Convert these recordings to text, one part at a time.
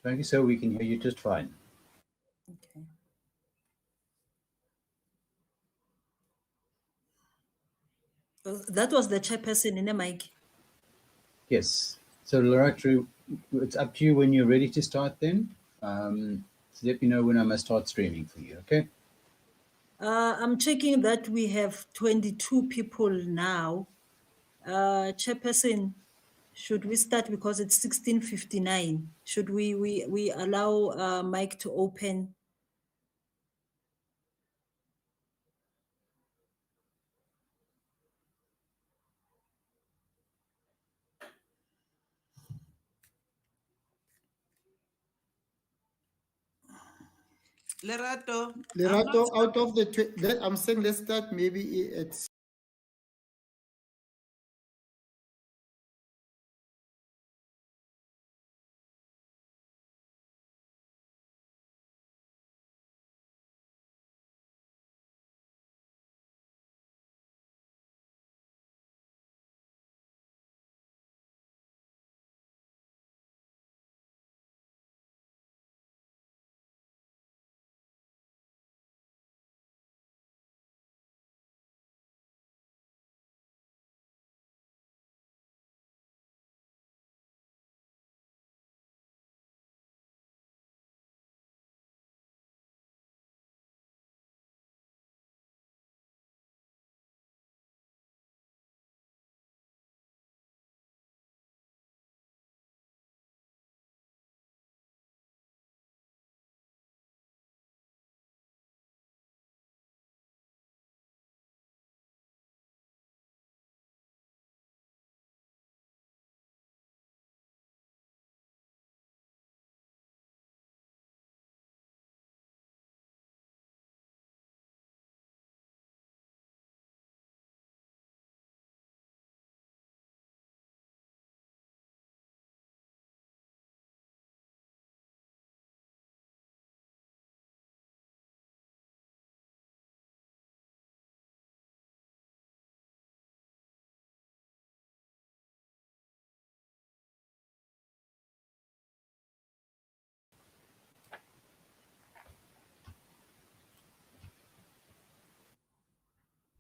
Thank you, sir. We can hear you just fine. Okay. That was the chairperson in the mic. Yes. So, Loretta, it's up to you when you're ready to start then. So let me know when I must start streaming for you, okay? I'm checking that we have 22 people now. Chairperson, should we start because it's 16:59? Should we allow mic to open? Lerato, out of the, I'm saying let's start maybe at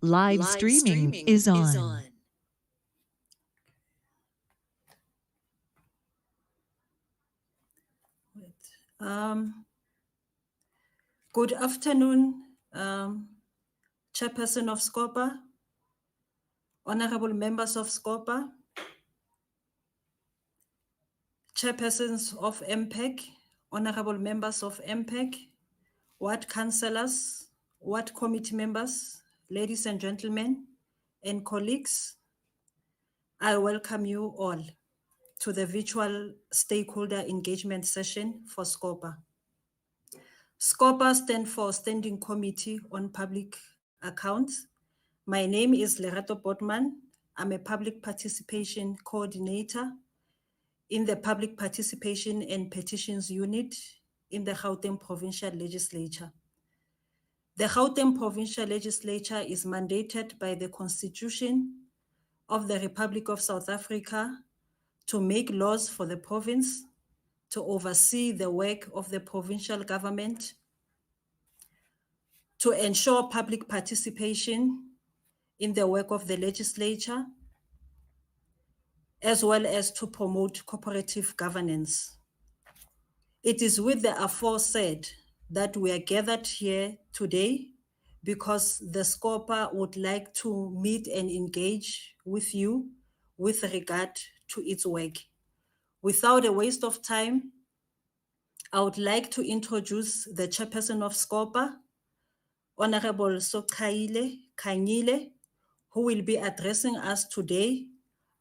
Live streaming is on. Good afternoon, Chairperson of Scopa, honorable members of Scopa, Chairpersons of MPEC, honorable members of MPEC, ward councillors, ward committee members, ladies and gentlemen, and colleagues, I welcome you all to the virtual stakeholder engagement session for Scopa. Scopa stands for Standing Committee on Public Accounts. My name is Lerato Botman. I'm a public participation coordinator in the Public Participation and Petitions Unit in the Gauteng Provincial Legislature. The Gauteng Provincial Legislature is mandated by the Constitution of the Republic of South Africa to make laws for the province, to oversee the work of the provincial government, to ensure public participation in the work of the legislature, as well as to promote cooperative governance. It is with the aforesaid that we are gathered here today because the Scopa would like to meet and engage with you with regard to its work. Without a waste of time, I would like to introduce the Chairperson of Scopa, Honorable Canele, who will be addressing us today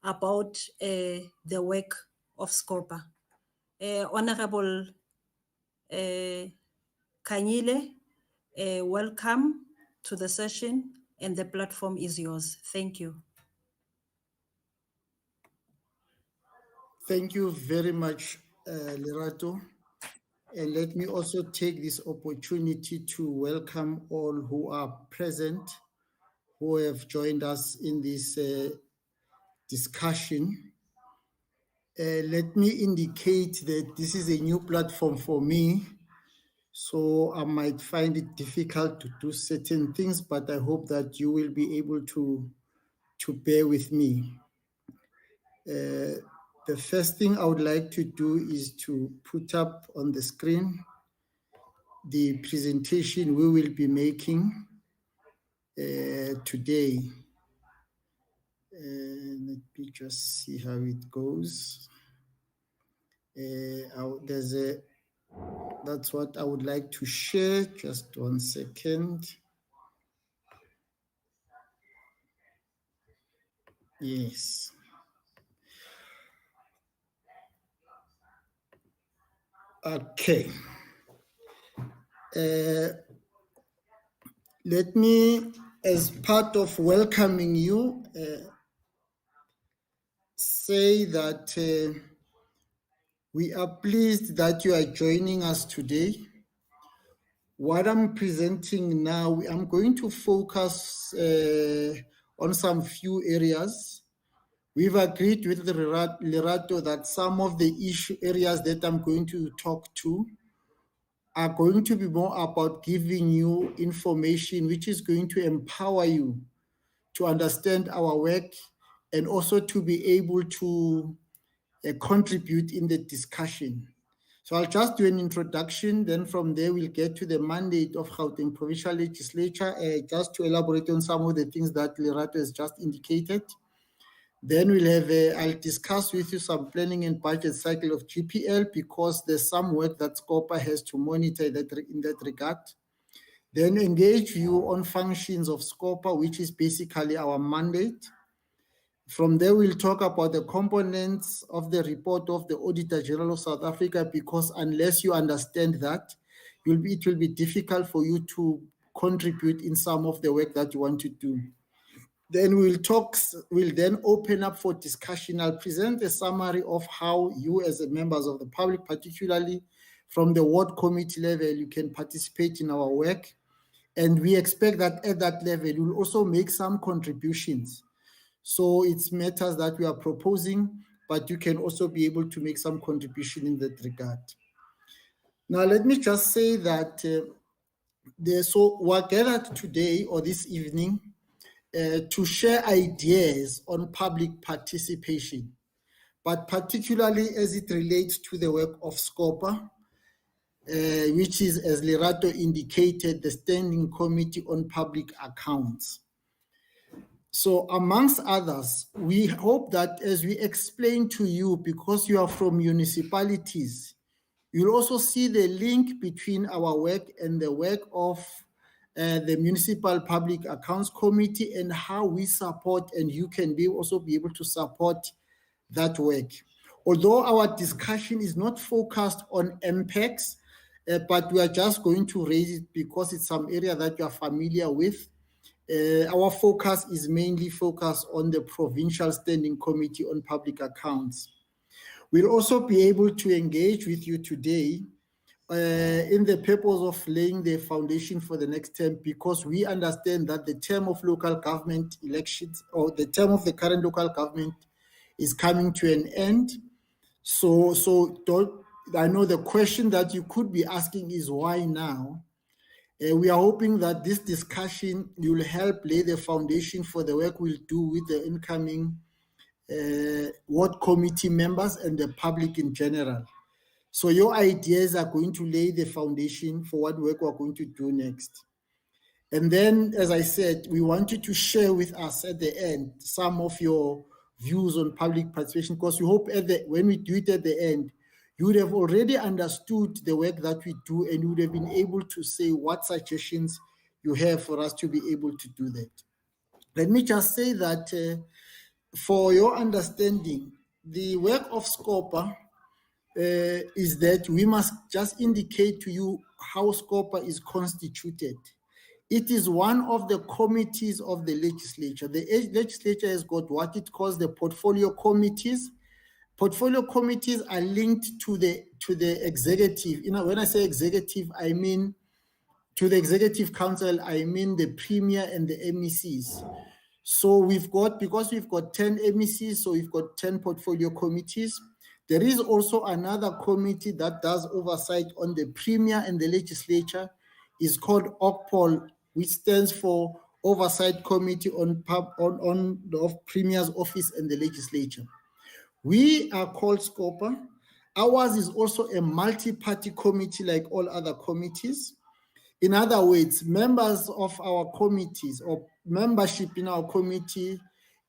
about the work of Scopa. Honorable Canele, welcome to the session, and the platform is yours. Thank you. Thank you very much, Lerato. And let me also take this opportunity to welcome all who are present, who have joined us in this discussion. Let me indicate that this is a new platform for me, so I might find it difficult to do certain things, but I hope that you will be able to bear with me. The first thing I would like to do is to put up on the screen the presentation we will be making today. Let me just see how it goes. That's what I would like to share. Just 1 second. Yes. Okay. Let me, as part of welcoming you, say that we are pleased that you are joining us today. What I'm presenting now, I'm going to focus on some few areas. We've agreed with Lerato that some of the issue areas that I'm going to talk to are going to be more about giving you information which is going to empower you to understand our work and also to be able to contribute in the discussion. So I'll just do an introduction, then from there we'll get to the mandate of Gauteng Provincial Legislature, just to elaborate on some of the things that Lerato has just indicated. Then we'll have, I'll discuss with you some planning and budget cycle of GPL because there's some work that Scopa has to monitor in that regard. Then engage you on functions of Scopa, which is basically our mandate. From there, we'll talk about the components of the report of the Auditor General of South Africa, because unless you understand that, it will be difficult for you to contribute in some of the work that you want to do. Then we'll then open up for discussion. I'll present a summary of how you as members of the public, particularly from the ward committee level, you can participate in our work. And we expect that at that level, you'll also make some contributions. So it's matters that we are proposing, but you can also be able to make some contribution in that regard. Now, let me just say that so we're gathered today or this evening to share ideas on public participation, but particularly as it relates to the work of Scopa, which is, as Lerato indicated, the Standing Committee on Public Accounts. So amongst others, we hope that as we explain to you, because you are from municipalities, you'll also see the link between our work and the work of the Municipal Public Accounts Committee and how we support, and you can also be able to support that work. Although our discussion is not focused on MPECs, but we are just going to raise it because it's some area that you are familiar with. Our focus is mainly focused on the Provincial Standing Committee on Public Accounts. We'll also be able to engage with you today in the purpose of laying the foundation for the next term, because we understand that the term of local government elections, or the term of the current local government, is coming to an end. So I know the question that you could be asking is why now? We are hoping that this discussion will help lay the foundation for the work we'll do with the incoming ward committee members and the public in general. So your ideas are going to lay the foundation for what work we're going to do next. And then, as I said, we want you to share with us at the end some of your views on public participation, because we hope when we do it at the end, you would have already understood the work that we do, and you would have been able to say what suggestions you have for us to be able to do that. Let me just say that for your understanding, the work of Scopa is that we must just indicate to you how Scopa is constituted. It is one of the committees of the legislature. The legislature has got what it calls the portfolio committees. Portfolio committees are linked to the executive. You know, when I say executive, I mean to the executive council, I mean the premier and the MECs. So because we've got 10 MECs, so we've got 10 portfolio committees. There is also another committee that does oversight on the Premier and the Legislature. It's called OCPOL, which stands for Oversight Committee on the Premier's Office and the Legislature. We are called Scopa. Ours is also a multi-party committee like all other committees. In other words, members of our committees or membership in our committee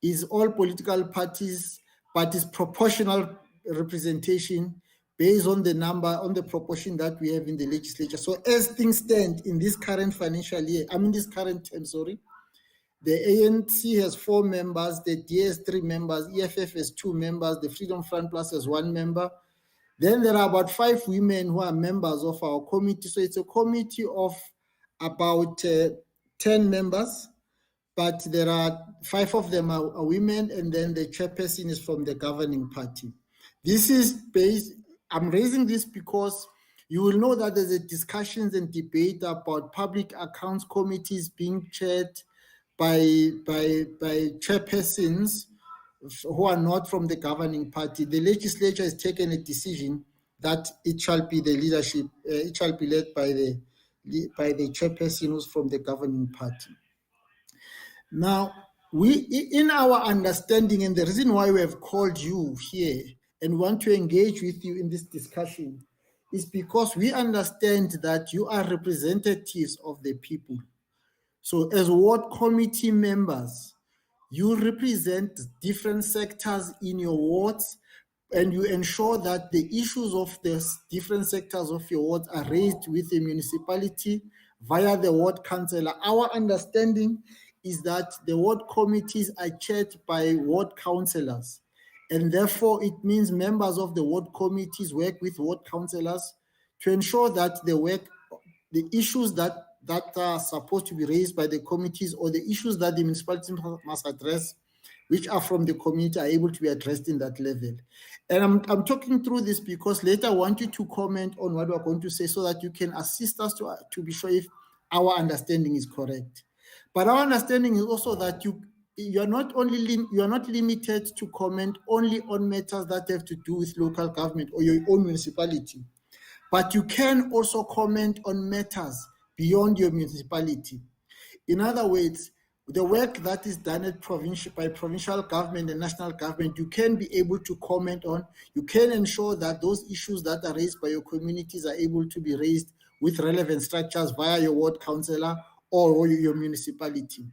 is all political parties, but is proportional representation based on the number, on the proportion that we have in the legislature. So as things stand in this current financial year, this current term, the ANC has 4 members, the D has 3 members, EFF has 2 members, the Freedom Front Plus has 1 member. Then there are about 5 women who are members of our committee. So it's a committee of about 10 members, but there are 5 of them are women, and then the chairperson is from the governing party. This is based, I'm raising this because you will know that there's a discussions and debate about public accounts committees being chaired by chairpersons who are not from the governing party. The legislature has taken a decision that it shall be the leadership, it shall be led by the chairperson who's from the governing party. Now, in our understanding, and the reason why we have called you here and want to engage with you in this discussion is because we understand that you are representatives of the people. So as ward committee members, you represent different sectors in your wards, and you ensure that the issues of the different sectors of your wards are raised with the municipality via the ward councillor. Our understanding is that the ward committees are chaired by ward councillors, and therefore it means members of the ward committees work with ward councillors to ensure that the issues that are supposed to be raised by the committees or the issues that the municipality must address, which are from the community, are able to be addressed in that level. And I'm talking through this because later I want you to comment on what we're going to say so that you can assist us to be sure if our understanding is correct. But our understanding is also that you are not limited to comment only on matters that have to do with local government or your own municipality, but you can also comment on matters beyond your municipality. In other words, the work that is done at by provincial government and national government, you can be able to comment on. You can ensure that those issues that are raised by your communities are able to be raised with relevant structures via your ward councillor or your municipality.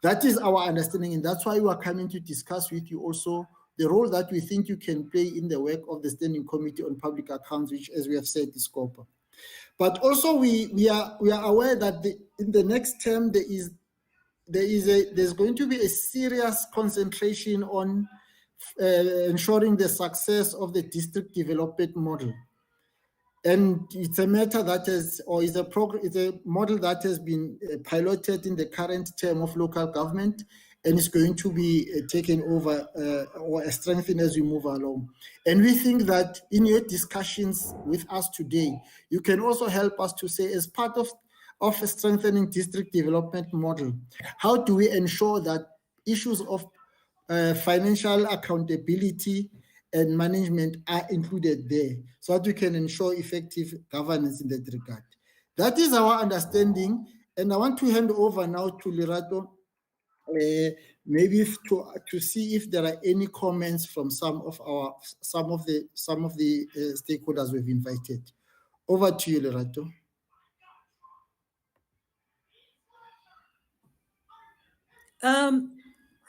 That is our understanding, and that's why we are coming to discuss with you also the role that we think you can play in the work of the Standing Committee on Public Accounts, which, as we have said, is Scopa. But also we are aware that in the next term there's going to be a serious concentration on ensuring the success of the district development model. And it's a matter that is a model that has been piloted in the current term of local government, and is going to be taken over or strengthened as we move along. And we think that in your discussions with us today, you can also help us to say, as part of a strengthening district development model, how do we ensure that issues of financial accountability and management are included there, so that we can ensure effective governance in that regard. That is our understanding, and I want to hand over now to Lerato, maybe to see if there are any comments from some of the stakeholders we've invited. Over to you, Lerato.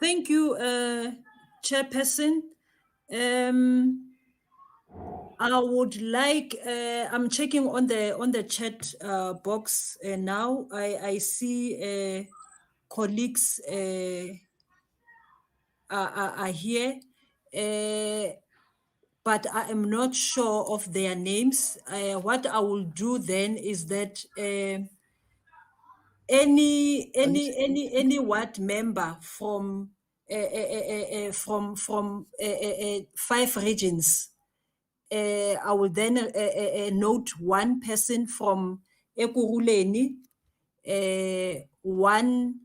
Thank you, Chairperson. I would like, I'm checking on the chat box now. I see colleagues are here, but I am not sure of their names. What I will do then is that any ward member from 5 regions, I will then note one person from Ekurhuleni, one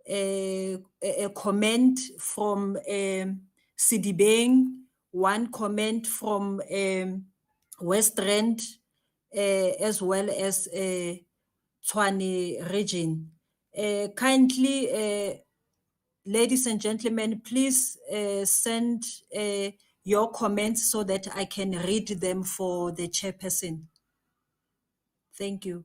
a comment from Sidibeng, one comment from West Rand, as well as Tshwane region. Kindly, ladies and gentlemen, please send your comments so that I can read them for the chairperson. Thank you.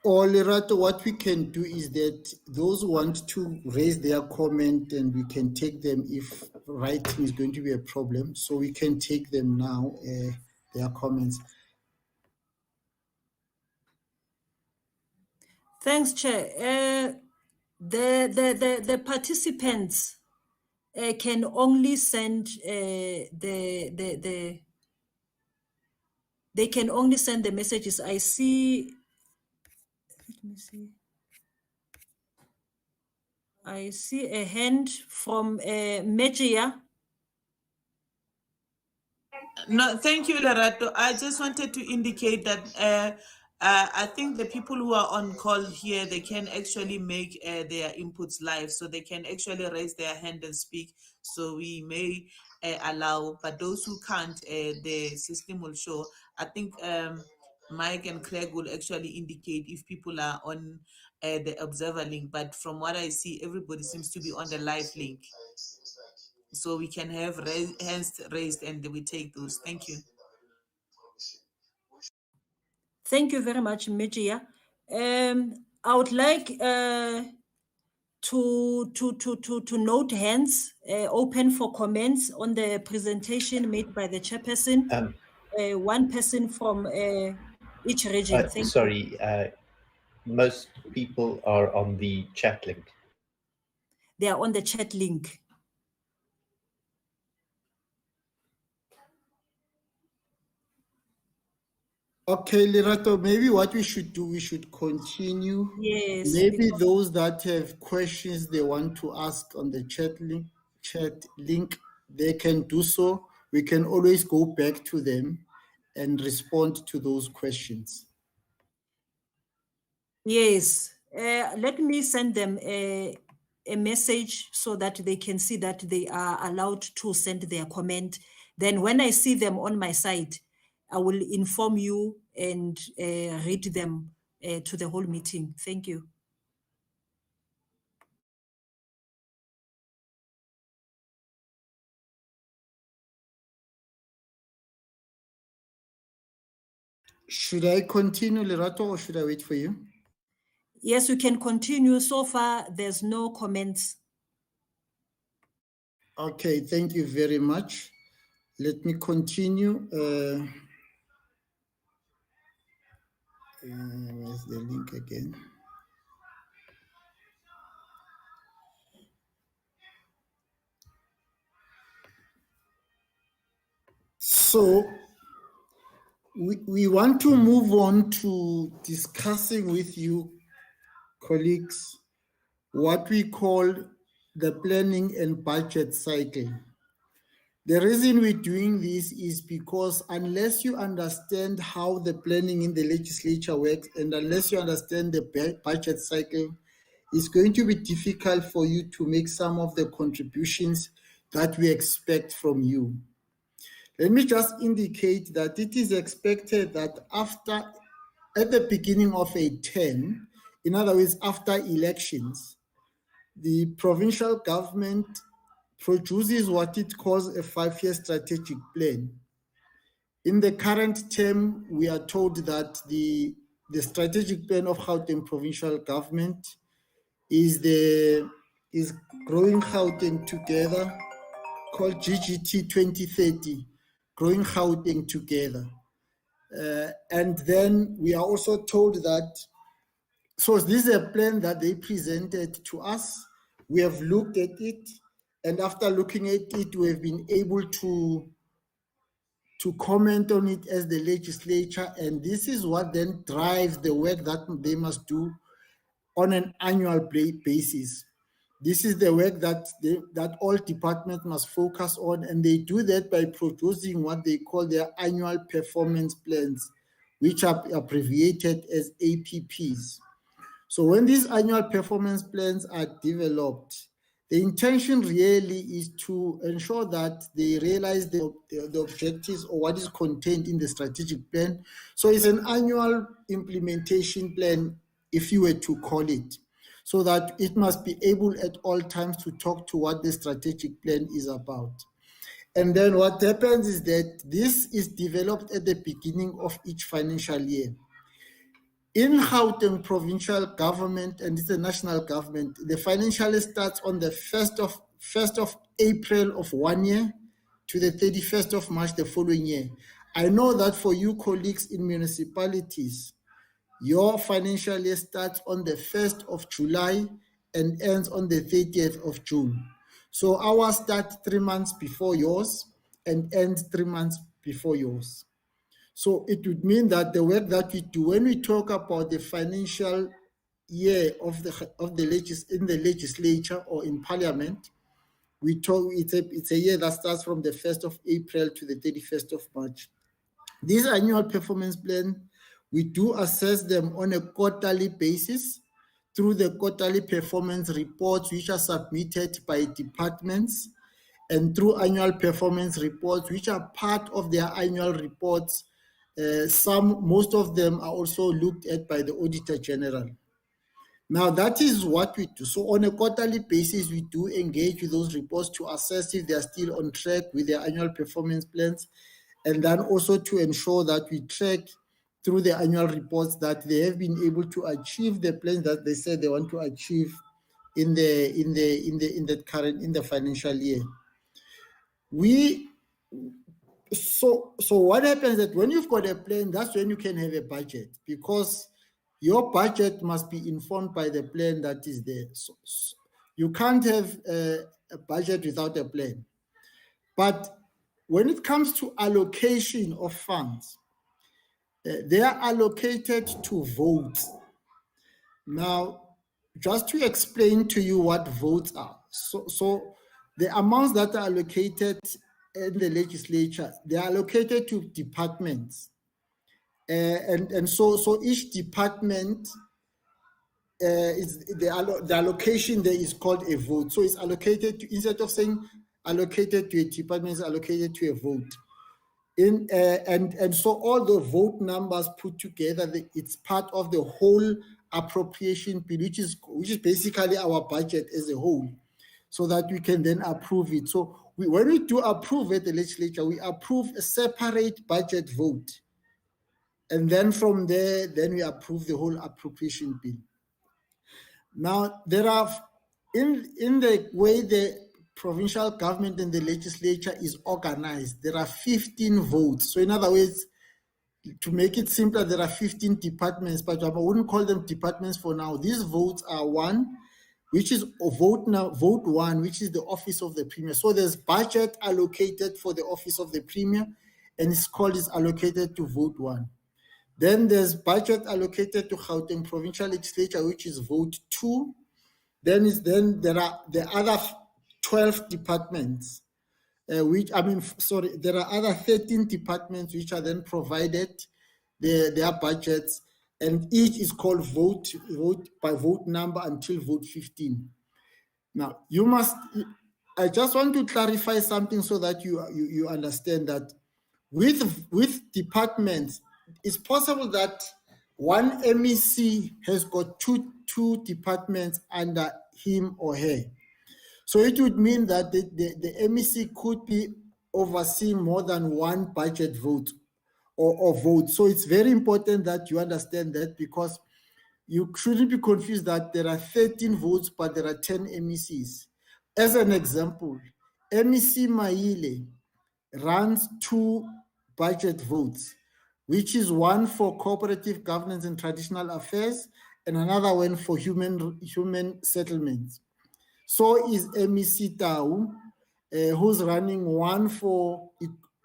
Or Lerato, what we can do is that those who want to raise their comment, and we can take them if writing is going to be a problem. So we can take them now, their comments. Thanks, Chair. The participants can only send they can only send the messages. I see. Let me see. I see a hand from Mejia. No, thank you, Lerato. I just wanted to indicate that I think the people who are on call here, they can actually make their inputs live, so they can actually raise their hand and speak. So we may allow, but those who can't, the system will show. I think Mike and Craig will actually indicate if people are on the observer link, but from what I see, everybody seems to be on the live link. So we can have hands raised and we take those. Thank you. Thank you very much, Mejia. I would like to note hands open for comments on the presentation made by the chairperson. One person from each region. Thank sorry, most people are on the chat link. They are on the chat link. Okay, Lerato, maybe what we should do, we should continue. Yes. Maybe those that have questions they want to ask on the chat link, they can do so. We can always go back to them and respond to those questions. Yes. Let me send them a message so that they can see that they are allowed to send their comment. Then when I see them on my side, I will inform you and read them to the whole meeting. Thank you. Should I continue, Lerato, or should I wait for you? Yes, you can continue. So far, there's no comments. Okay, thank you very much. Let me continue. Where's the link again? So we want to move on to discussing with you, colleagues, what we call the planning and budget cycle. The reason we're doing this is because unless you understand how the planning in the legislature works, and unless you understand the budget cycle, it's going to be difficult for you to make some of the contributions that we expect from you. Let me just indicate that it is expected that at the beginning of a term, in other words, after elections, the provincial government produces what it calls a 5-year strategic plan. In the current term, we are told that the strategic plan of Gauteng provincial government is Growing Gauteng Together, called GGT 2030, Growing Gauteng Together. And then we are also told that, so this is a plan that they presented to us. We have looked at it, and after looking at it, we have been able to comment on it as the legislature, and this is what then drives the work that they must do on an annual basis. This is the work that all departments must focus on, and they do that by producing what they call their annual performance plans, which are abbreviated as APPs. So when these annual performance plans are developed, The intention really is to ensure that they realize the objectives or what is contained in the strategic plan. So it's an annual implementation plan, if you were to call it, so that it must be able at all times to talk to what the strategic plan is about. And then what happens is that this is developed at the beginning of each financial year. In Gauteng provincial government and it's the national government, the financial year starts on the 1st of April of one year to the 31st of March the following year. I know that for you colleagues in municipalities, your financial year starts on the 1st of July and ends on the 30th of June. So ours starts 3 months before yours and ends 3 months before yours. So it would mean that the work that we do when we talk about the financial year in the legislature or in parliament, we talk it's a year that starts from the 1st of April to the 31st of March. This annual performance plan, we do assess them on a quarterly basis through the quarterly performance reports which are submitted by departments and through annual performance reports which are part of their annual reports. Most of them are also looked at by the Auditor General. Now that is what we do. So on a quarterly basis, we do engage with those reports to assess if they are still on track with their annual performance plans, and then also to ensure that we track through the annual reports that they have been able to achieve the plans that they said they want to achieve in the financial year. So what happens is that when you've got a plan, that's when you can have a budget, because your budget must be informed by the plan that is there. So you can't have a budget without a plan. But when it comes to allocation of funds, they are allocated to votes. Now, just to explain to you what votes are. So the amounts that are allocated in the legislature, they are allocated to departments. And so each department, the allocation there is called a vote. So it's allocated to, instead of saying allocated to a department, it's allocated to a vote. And so all the vote numbers put together, it's part of the whole appropriation bill, which is basically our budget as a whole, so that we can then approve it. So when we do approve at the legislature, we approve a separate budget vote. And then from there, then we approve the whole appropriation bill. Now, there are, in the way the provincial government and the legislature is organized, there are 15 votes. So in other words, to make it simpler, there are 15 departments, but I wouldn't call them departments for now. These votes are one, which is vote one, which is the office of the premier. So there's budget allocated for the office of the premier, and it's allocated to vote one. Then there's budget allocated to Gauteng Provincial Legislature, which is vote two. Then there are the other 12 departments, there are other 13 departments which are then provided their budgets, and each is called vote by vote number until vote 15. Now, I just want to clarify something so that you understand that with departments, it's possible that one MEC has got two departments under him or her. So it would mean that the MEC could be overseeing more than one budget vote or vote. So it's very important that you understand that, because you shouldn't be confused that there are 13 votes, but there are 10 MECs. As an example, MEC Maile runs 2 budget votes, which is one for Cooperative Governance and Traditional Affairs and another one for human settlements. So is MEC Tau, who's running one for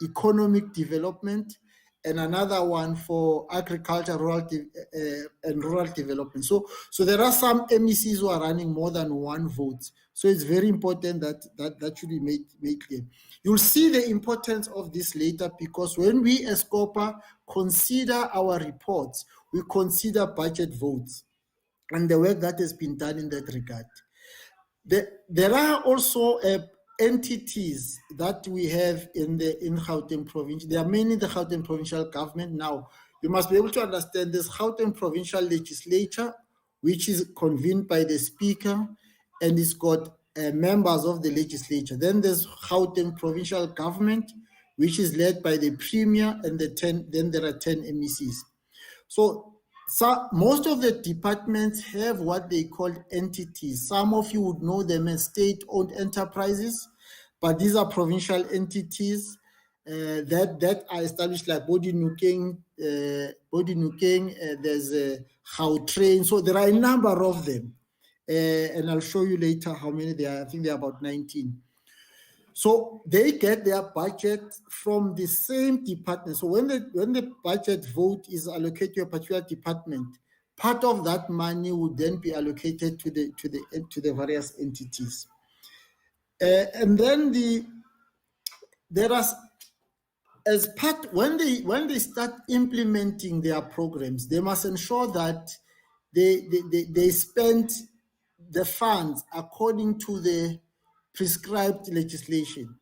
economic development and another one for agriculture, and rural development. So there are some MECs who are running more than one vote. So it's very important that should be made clear. You'll see the importance of this later, because when we as Scopa consider our reports, we consider budget votes and the work that has been done in that regard. There are also entities that we have in Gauteng Province. There are many in the Gauteng Provincial Government. Now, you must be able to understand this Gauteng Provincial Legislature, which is convened by the Speaker, and it's got members of the Legislature. Then there's Gauteng Provincial Government, which is led by the Premier, and then there are 10 MECs. So most of the departments have what they call entities. Some of you would know them as state-owned enterprises, but these are provincial entities that are established, like Body Nukeng, there's Gautrain. So there are a number of them, and I'll show you later how many there are. I think there are about 19. So they get their budget from the same department. So when the budget vote is allocated to a particular department, part of that money would then be allocated to the various entities. And then there are, as part, when they start implementing their programs, they must ensure that they spend the funds according to the prescribed legislation.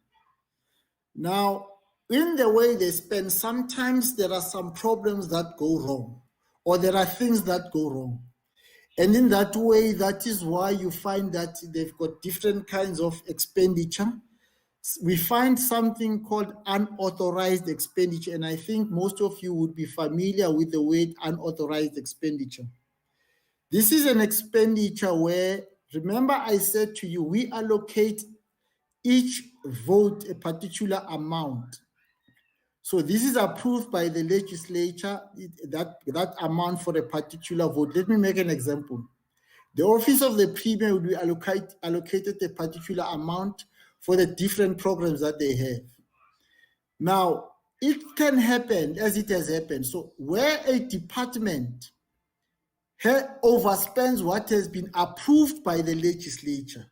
Now, in the way they spend, sometimes there are some problems that go wrong, or there are things that go wrong. And in that way, that is why you find that they've got different kinds of expenditure. We find something called unauthorized expenditure, and I think most of you would be familiar with the word unauthorized expenditure. This is an expenditure where, remember I said to you, we allocate each vote a particular amount. So this is approved by the legislature, that amount for a particular vote. Let me make an example. The office of the Premier would be allocated a particular amount for the different programs that they have. Now, it can happen as it has happened. So where a department overspends what has been approved by the legislature,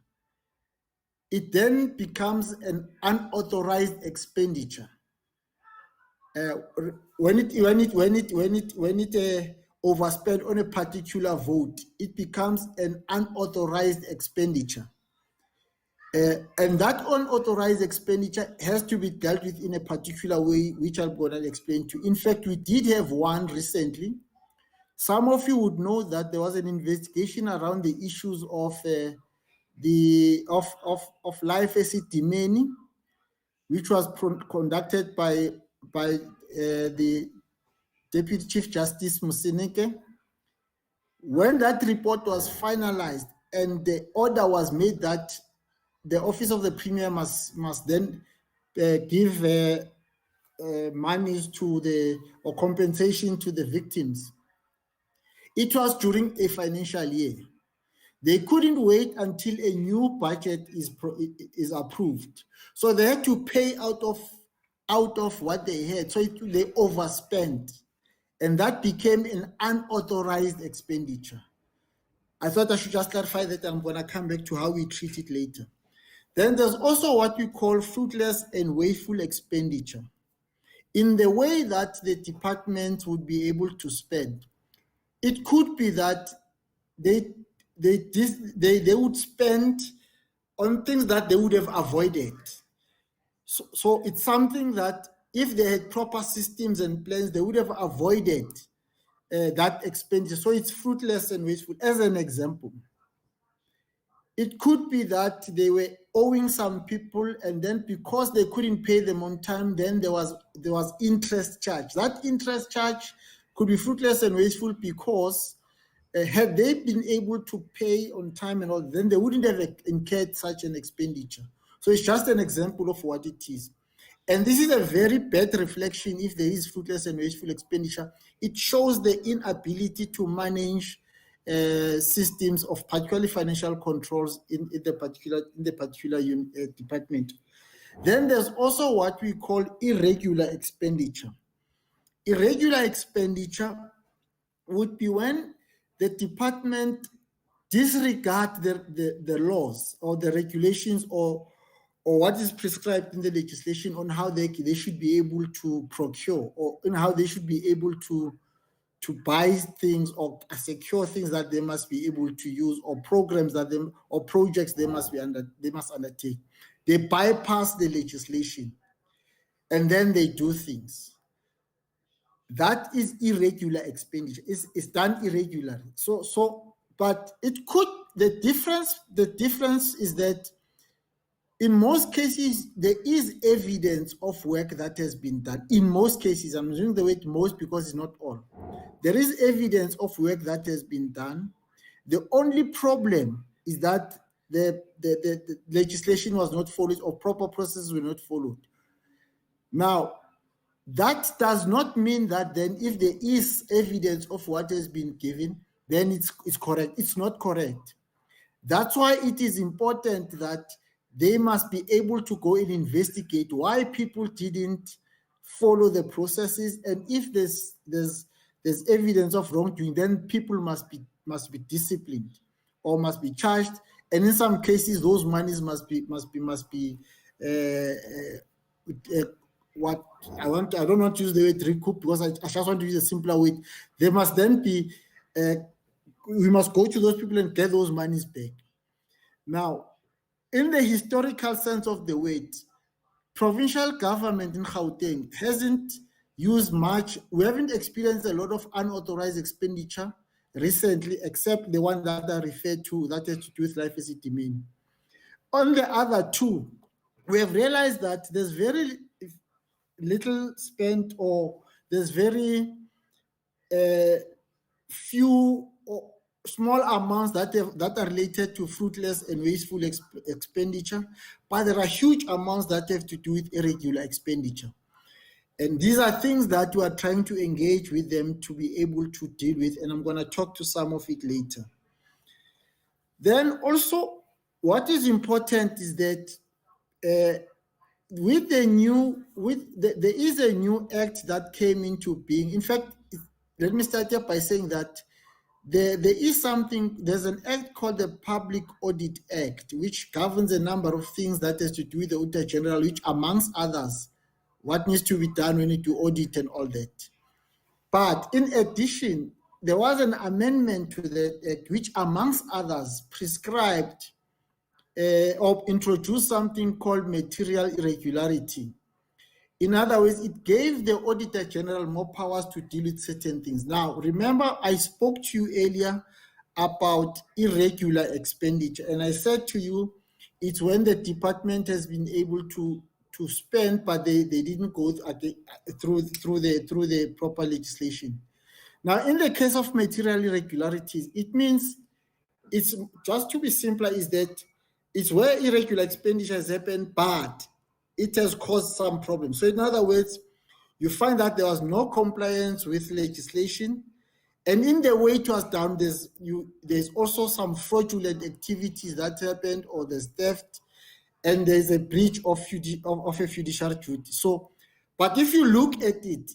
it then becomes an unauthorized expenditure. When it overspent on a particular vote, it becomes an unauthorized expenditure. And that unauthorized expenditure has to be dealt with in a particular way, which I'm going to explain to you. In fact, we did have one recently. Some of you would know that there was an investigation around the issues of life asset demanding, which was conducted by the Deputy Chief Justice Musineke. When that report was finalized and the order was made that the office of the Premier must then give monies or compensation to the victims, it was during a financial year. They couldn't wait until a new budget is approved. So they had to pay out of what they had. So they overspent. And that became an unauthorized expenditure. I thought I should just clarify that. I'm going to come back to how we treat it later. Then there's also what we call fruitless and wasteful expenditure. In the way that the department would be able to spend, it could be that they would spend on things that they would have avoided. So it's something that if they had proper systems and plans, they would have avoided that expenditure. So it's fruitless and wasteful. As an example, it could be that they were owing some people, and then because they couldn't pay them on time, then there was interest charge. That interest charge could be fruitless and wasteful because had they been able to pay on time and all, then they wouldn't have incurred such an expenditure. So it's just an example of what it is. And this is a very bad reflection if there is fruitless and wasteful expenditure. It shows the inability to manage systems of particularly financial controls in the particular department. Then there's also what we call irregular expenditure. Irregular expenditure would be when the department disregard the laws or the regulations or what is prescribed in the legislation on how they should be able to procure or on how they should be able to buy things or secure things that they must be able to use, or programs that them or projects they must undertake. They bypass the legislation and then they do things. That is irregular expenditure. It's done irregularly. But it could, the difference is that in most cases, there is evidence of work that has been done. In most cases, I'm using the word most because it's not all. There is evidence of work that has been done. The only problem is that the legislation was not followed, or proper processes were not followed. Now, that does not mean that then if there is evidence of what has been given, then it's correct. It's not correct. That's why it is important that they must be able to go and investigate why people didn't follow the processes, and if there's evidence of wrongdoing, then people must be disciplined or must be charged, and in some cases those monies must be what I don't want to use the word recoup, because I just want to use a simpler word. They must then be we must go to those people and get those monies back. Now, in the historical sense of the word, provincial government in Gauteng hasn't used much. We haven't experienced a lot of unauthorized expenditure recently, except the one that I referred to, that has to do with life as a domain. On the other two, we have realized that there's very little spent, or there's very few or small amounts that are related to fruitless and wasteful expenditure, but there are huge amounts that have to do with irregular expenditure. And these are things that we are trying to engage with them to be able to deal with, and I'm going to talk to some of it later. Then also, what is important is that there is a new act that came into being. In fact, let me start here by saying that there's an act called the Public Audit Act, which governs a number of things that has to do with the Auditor General, which amongst others, what needs to be done when you do audit and all that. But in addition, there was an amendment to the act, which amongst others prescribed or introduced something called material irregularity. In other words, it gave the Auditor General more powers to deal with certain things. Now, remember, I spoke to you earlier about irregular expenditure, and I said to you, it's when the department has been able to spend, but they didn't go through the proper legislation. Now, in the case of material irregularities, it means, it's just to be simpler, is that it's where irregular expenditure has happened, but it has caused some problems. So in other words, you find that there was no compliance with legislation, and in the way it was done, there's also some fraudulent activities that happened, or there's theft, and there's a breach of a fiduciary duty. So, but if you look at it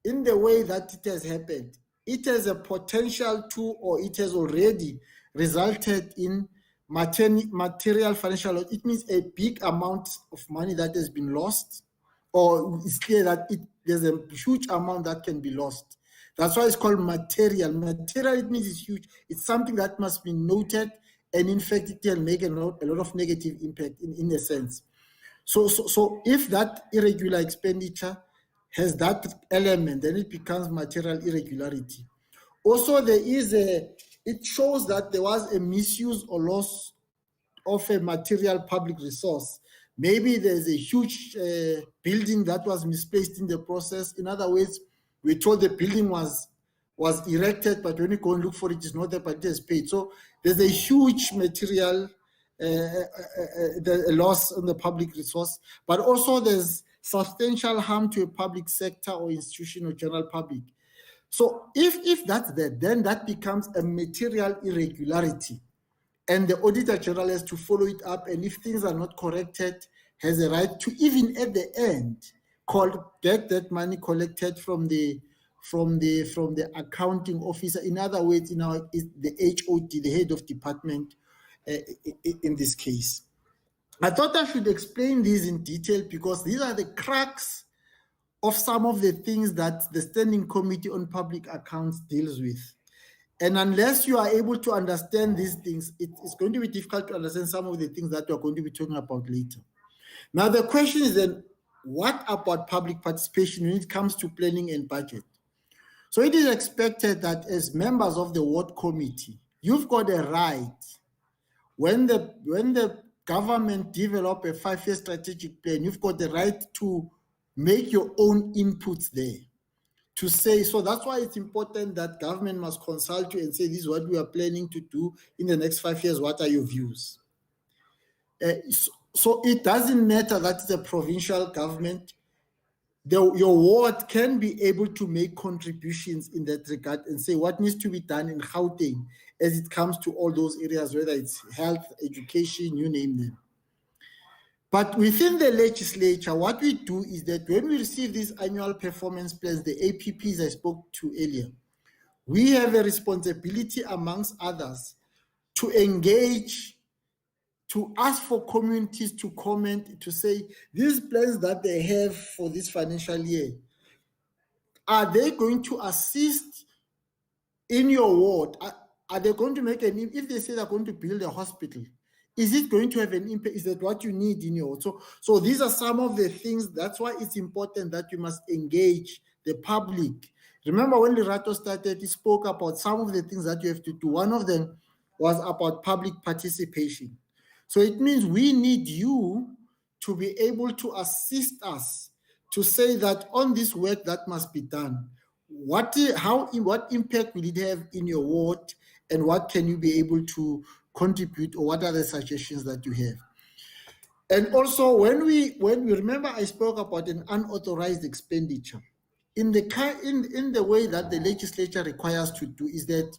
in the way that it has happened, it has a potential to, or it has already resulted in material financial loss. It means a big amount of money that has been lost, or it's clear that there's a huge amount that can be lost. That's why it's called material. Material, it means it's huge. It's something that must be noted, and in fact, it can make a lot of negative impact in a sense. So if that irregular expenditure has that element, then it becomes material irregularity. Also, it shows that there was a misuse or loss of a material public resource. Maybe there's a huge building that was misplaced in the process. In other words, we're told the building was erected, but when you go and look for it, it's not there, but it is paid. So there's a huge material loss on the public resource, but also there's substantial harm to a public sector or institution or general public. So if that's there, then that becomes a material irregularity, and the Auditor General has to follow it up, and if things are not corrected, has a right to, even at the end, get that money collected from the accounting officer. In other words, the HOD, the head of department, in this case. I thought I should explain these in detail, because these are the crux of some of the things that the Standing Committee on Public Accounts deals with. And unless you are able to understand these things, it's going to be difficult to understand some of the things that we're going to be talking about later. Now, the question is then, what about public participation when it comes to planning and budget? So it is expected that as members of the ward committee, you've got a right, when the government develop a 5-year strategic plan, you've got the right to make your own inputs there. To say, so that's why it's important that government must consult you and say, this is what we are planning to do in the next 5 years. What are your views? So it doesn't matter that it's a provincial government. Your ward can be able to make contributions in that regard and say what needs to be done in Gauteng as it comes to all those areas, whether it's health, education, you name them. But within the legislature, what we do is that when we receive these annual performance plans, the APPs I spoke to earlier, we have a responsibility amongst others to engage, to ask for communities to comment, to say, these plans that they have for this financial year, are they going to assist in your ward? Are they going to make an impact? If they say they're going to build a hospital, is it going to have an impact? Is that what you need in your ward? So these are some of the things. That's why it's important that you must engage the public. Remember when Lerato started, he spoke about some of the things that you have to do. One of them was about public participation. So it means we need you to be able to assist us to say that on this work that must be done, what impact will it have in your ward, and what can you be able to contribute, or what are the suggestions that you have? And also, when we remember, I spoke about an unauthorized expenditure. In the way that the legislature requires to do is that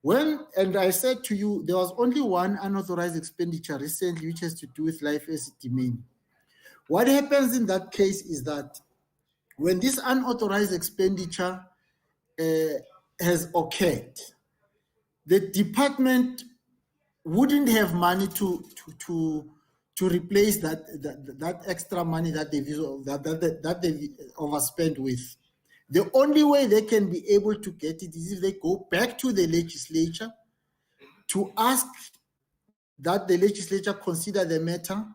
and I said to you, there was only one unauthorized expenditure recently, which has to do with life estimate. What happens in that case is that when this unauthorized expenditure has occurred, the department wouldn't have money to replace that extra money that they overspent with. The only way they can be able to get it is if they go back to the legislature to ask that the legislature consider the matter,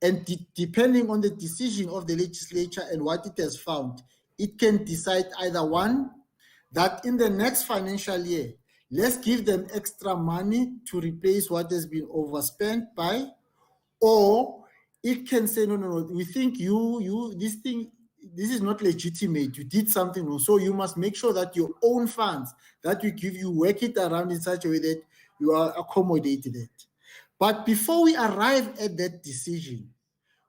and depending on the decision of the legislature and what it has found, it can decide either one, that in the next financial year, let's give them extra money to replace what has been overspent by, or it can say, no, we think this is not legitimate. You did something wrong. So you must make sure that your own funds that we give you, work it around in such a way that you are accommodated it. But before we arrive at that decision,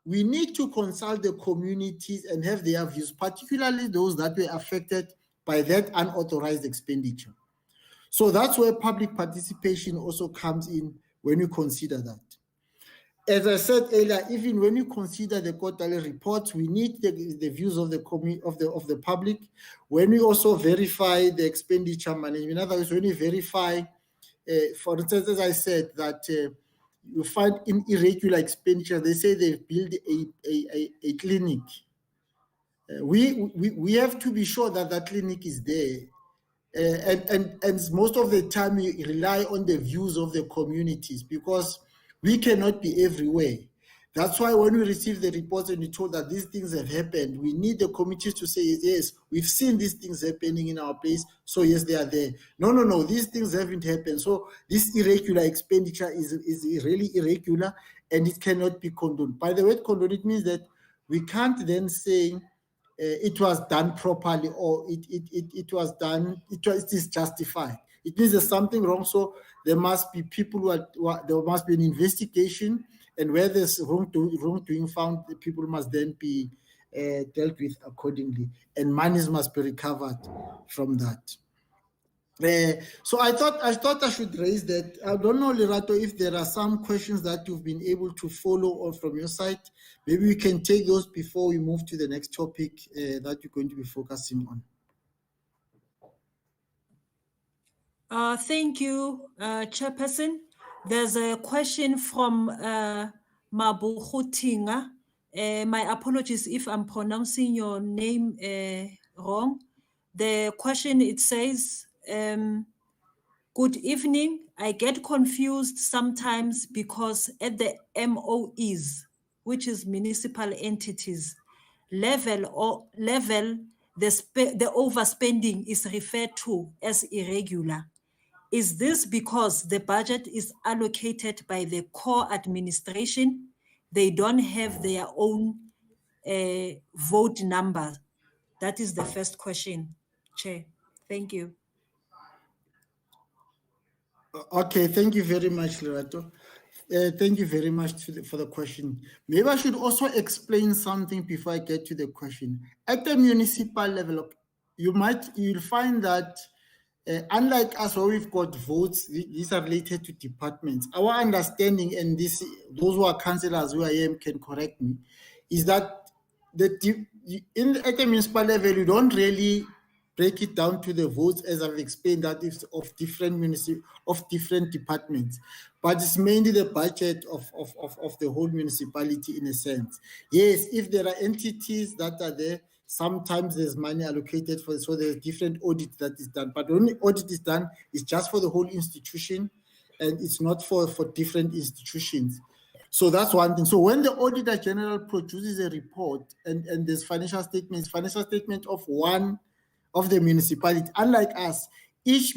we need to consult the communities and have their views, particularly those that were affected by that unauthorized expenditure. So that's where public participation also comes in when you consider that. As I said earlier, even when you consider the quarterly reports, we need the views of the public. When we also verify the expenditure management, in other words, when we verify, for instance, as I said, that you find in irregular expenditure, they say they've built a clinic. We have to be sure that that clinic is there. And most of the time we rely on the views of the communities, because we cannot be everywhere. That's why when we receive the reports and we told that these things have happened, we need the committees to say, yes, we've seen these things happening in our place, so yes, they are there. No, these things haven't happened. So this irregular expenditure is really irregular, and it cannot be condoned. By the way, condoned, it means that we can't then say it was done properly, or it is justified. It means there's something wrong, so there must be people there must be an investigation, and where there's wrongdoing found, the people must then be dealt with accordingly, and monies must be recovered from that. So I thought I should raise that. I don't know, Lerato, if there are some questions that you've been able to follow or from your side. Maybe we can take those before we move to the next topic that you're going to be focusing on. Thank you, Chairperson. There's a question from Mabuhu Tinga, My apologies if I'm pronouncing your name wrong. The question, it says, good evening. I get confused sometimes because at the MOEs, which is municipal entities, level, the overspending is referred to as irregular. Is this because the budget is allocated by the core administration? They don't have their own vote number? That is the first question, Chair. Thank you. Okay, thank you very much, Lerato. Thank you very much for the question. Maybe I should also explain something before I get to the question. At the municipal level, you'll find that unlike us, where we've got votes, these are related to departments. Our understanding, and those who are councillors who I am can correct me, is that at the municipal level, you don't really break it down to the votes, as I've explained, that is of different departments, but it's mainly the budget of the whole municipality in a sense. Yes, if there are entities that are there, sometimes there's money allocated for, so there's different audit that is done, but the only audit is done is just for the whole institution, and it's not for different institutions. So that's one thing. So when the Auditor General produces a report and there's financial statement of one of the municipality, unlike us, each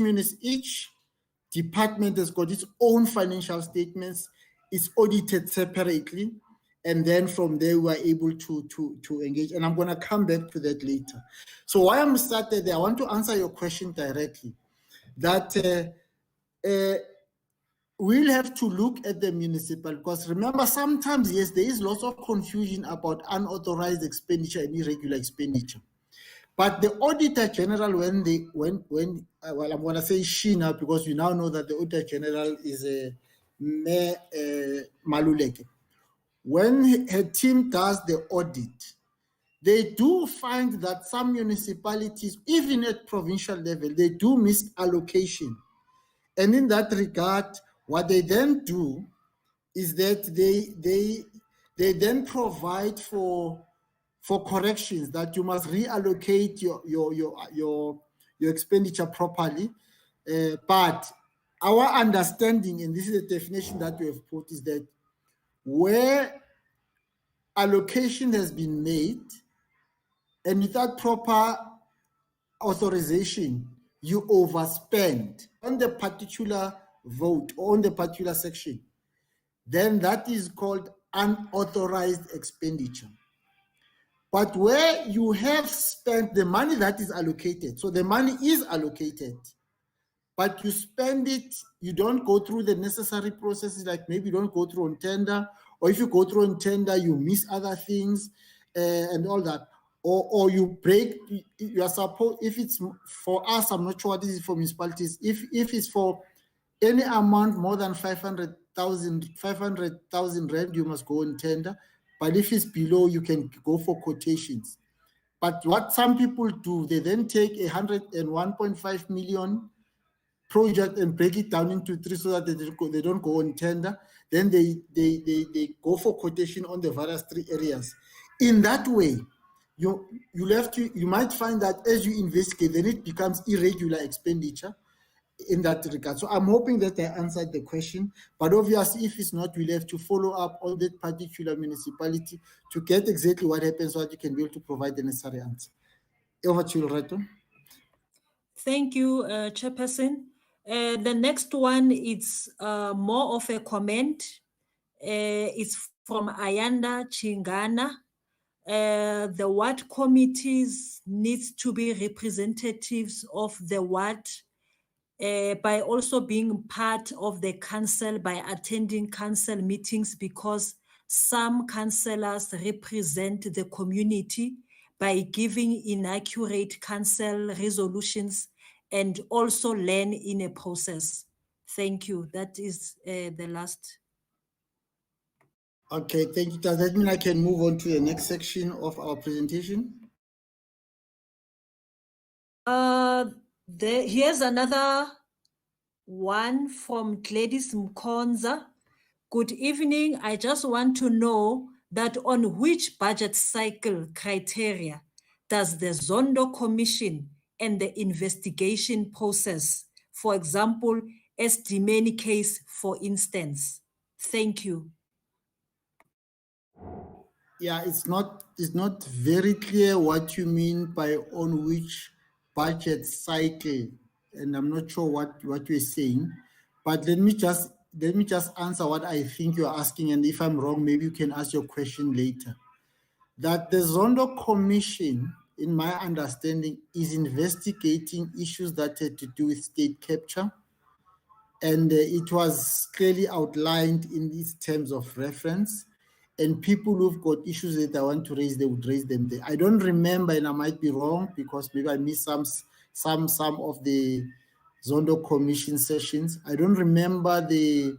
department has got its own financial statements, it's audited separately, and then from there we are able to engage. And I'm going to come back to that later. So why I'm started there, I want to answer your question directly, that we'll have to look at the municipal, because remember, sometimes, yes, there is lots of confusion about unauthorized expenditure and irregular expenditure. But the Auditor General, well, I'm going to say she now, because we now know that the Auditor General is Mayor Maluleke. When her team does the audit, they do find that some municipalities, even at provincial level, they do miss allocation. And in that regard, what they then do is that they then provide for corrections, that you must reallocate your expenditure properly. But our understanding, and this is the definition that we have put, is that where allocation has been made and without proper authorization, you overspend on the particular vote or on the particular section, then that is called unauthorized expenditure. But where you have spent the money that is allocated, so the money is allocated, but you spend it, you don't go through the necessary processes, like maybe you don't go through on tender, or if you go through on tender, you miss other things and all that, or you break, you are supposed, if it's for us, I'm not sure what this is for municipalities, if it's for any amount more than 500,000 rand, you must go on tender. But if it's below, you can go for quotations. But what some people do, they then take 101.5 million project and break it down into three so that they don't go on tender. Then they go for quotation on the various three areas. In that way, you might find that as you investigate, then it becomes irregular expenditure in that regard. So I'm hoping that I answered the question, but obviously if it's not, we'll have to follow up on that particular municipality to get exactly what happens so that you can be able to provide the necessary answer. Over to you, Lerato. Thank you, Chairperson. The next one is more of a comment. It's from Ayanda Chingana. The ward committees needs to be representatives of the ward by also being part of the council, by attending council meetings, because some councillors represent the community by giving inaccurate council resolutions and also learn in a process. Thank you. That is the last. Okay, thank you. Does that mean I can move on to the next section of our presentation? Here's another one from Gladys Mkonza. Good evening. I just want to know that on which budget cycle criteria does the Zondo Commission and the investigation process, for example, Estimeni case, for instance? Thank you. Yeah, it's not very clear what you mean by on which budget cycle, and I'm not sure what you're saying. But let me just answer what I think you're asking, and if I'm wrong, maybe you can ask your question later. That the Zondo Commission, in my understanding, is investigating issues that had to do with state capture, and it was clearly outlined in these terms of reference. And people who've got issues that they want to raise, they would raise them there. I don't remember, and I might be wrong because maybe I missed some of the Zondo Commission sessions. I don't remember the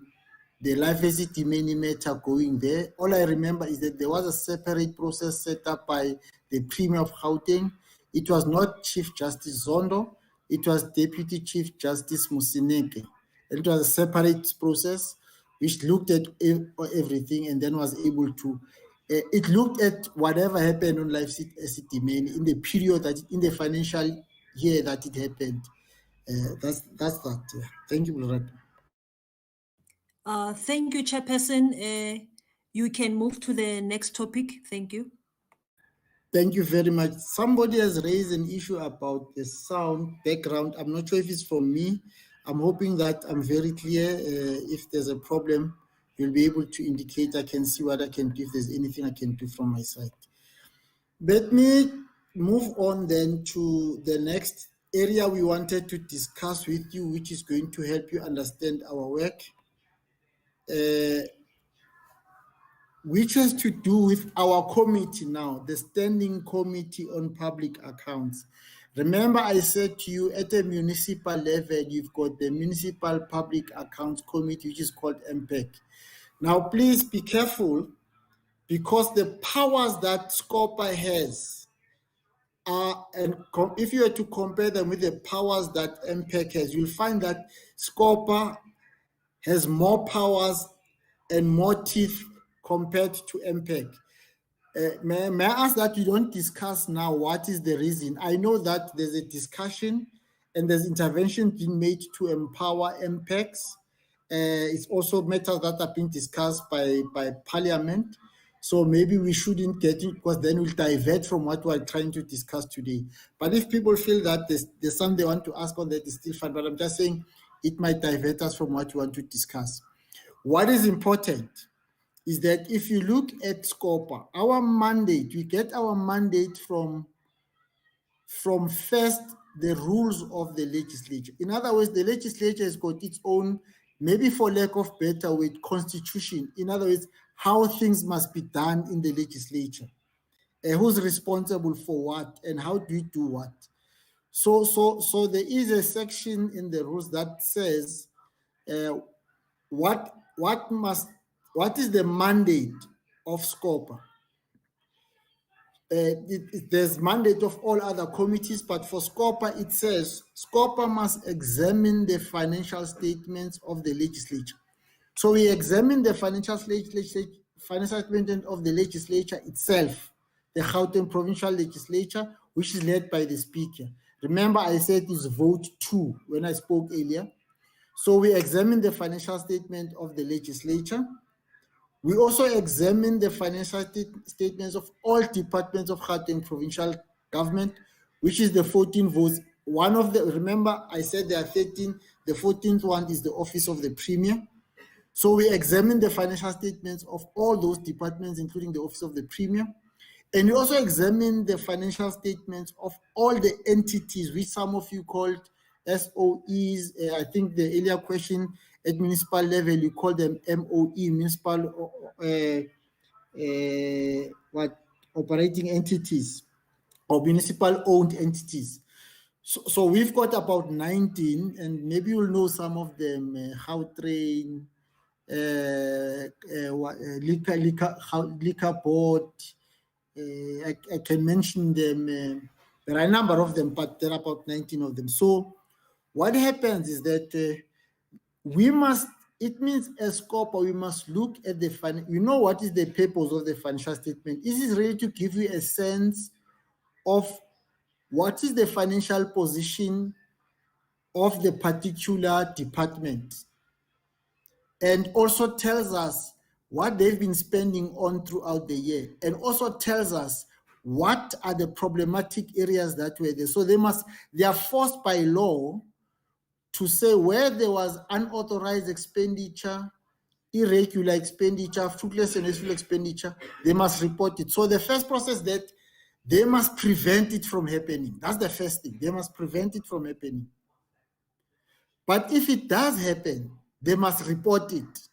life Estimeni matter going there. All I remember is that there was a separate process set up by the Premier of Gauteng. It was not Chief Justice Zondo, it was Deputy Chief Justice Musineke. It was a separate process which looked at everything and then was able to, it looked at whatever happened on life Estimeni in the period that, in the financial year that it happened. That's that. Yeah. Thank you, Loretta. Thank you, Chairperson. You can move to the next topic. Thank you. Thank you very much. Somebody has raised an issue about the sound background. I'm not sure if it's from me. I'm hoping that I'm very clear. If there's a problem, you'll be able to indicate. I can see what I can do, if there's anything I can do from my side. Let me move on then to the next area we wanted to discuss with you, which is going to help you understand our work, which has to do with our committee now, the Standing Committee on Public Accounts. Remember, I said to you, at a municipal level, you've got the Municipal Public Accounts Committee, which is called MPAC. Now, please be careful, because the powers that Scopa has are, and if you were to compare them with the powers that MPAC has, you'll find that Scopa has more powers and more teeth compared to MPAC. May I ask that you don't discuss now what is the reason? I know that there's a discussion and there's intervention being made to empower MPACs. It's also matters that are being discussed by Parliament. So maybe we shouldn't get it, because then we'll divert from what we're trying to discuss today. But if people feel that there's something they want to ask on that, is still fine. But I'm just saying it might divert us from what we want to discuss. What is important is that if you look at Scopa, our mandate, we get our mandate from first the rules of the legislature. In other words, the legislature has got its own, maybe for lack of better word, constitution. In other words, how things must be done in the legislature. Who's responsible for what and how do you do what? So there is a section in the rules that says what is the mandate of Scopa? There's mandate of all other committees, but for Scopa it says Scopa must examine the financial statements of the legislature. So we examine the financial statement of the legislature itself, the Gauteng Provincial Legislature, which is led by the Speaker. Remember, I said it's vote 2 when I spoke earlier. So we examine the financial statement of the legislature. We also examine the financial statements of all departments of Gauteng Provincial Government, which is the 14 votes. One of the, remember I said there are 13, the 14th one is the Office of the Premier. So we examine the financial statements of all those departments, including the Office of the Premier. And we also examine the financial statements of all the entities, which some of you called SOEs. I think the earlier question, at municipal level, you call them MOE, municipal operating entities or municipal owned entities. So we've got about 19, and maybe you'll know some of them, Gautrain, liquor board. I can mention them. There are a number of them, but there are about 19 of them. So what happens is that we must it means as Scopa, we must look at the you know what is the purpose of the financial statement? This is really to give you a sense of what is the financial position of the particular department, and also tells us what they've been spending on throughout the year, and also tells us what are the problematic areas that were there. So they are forced by law to say where there was unauthorized expenditure, irregular expenditure, fruitless and wasteful expenditure, they must report it. So the first process that they must prevent it from happening. That's the first thing. They must prevent it from happening. But if it does happen, they must report it.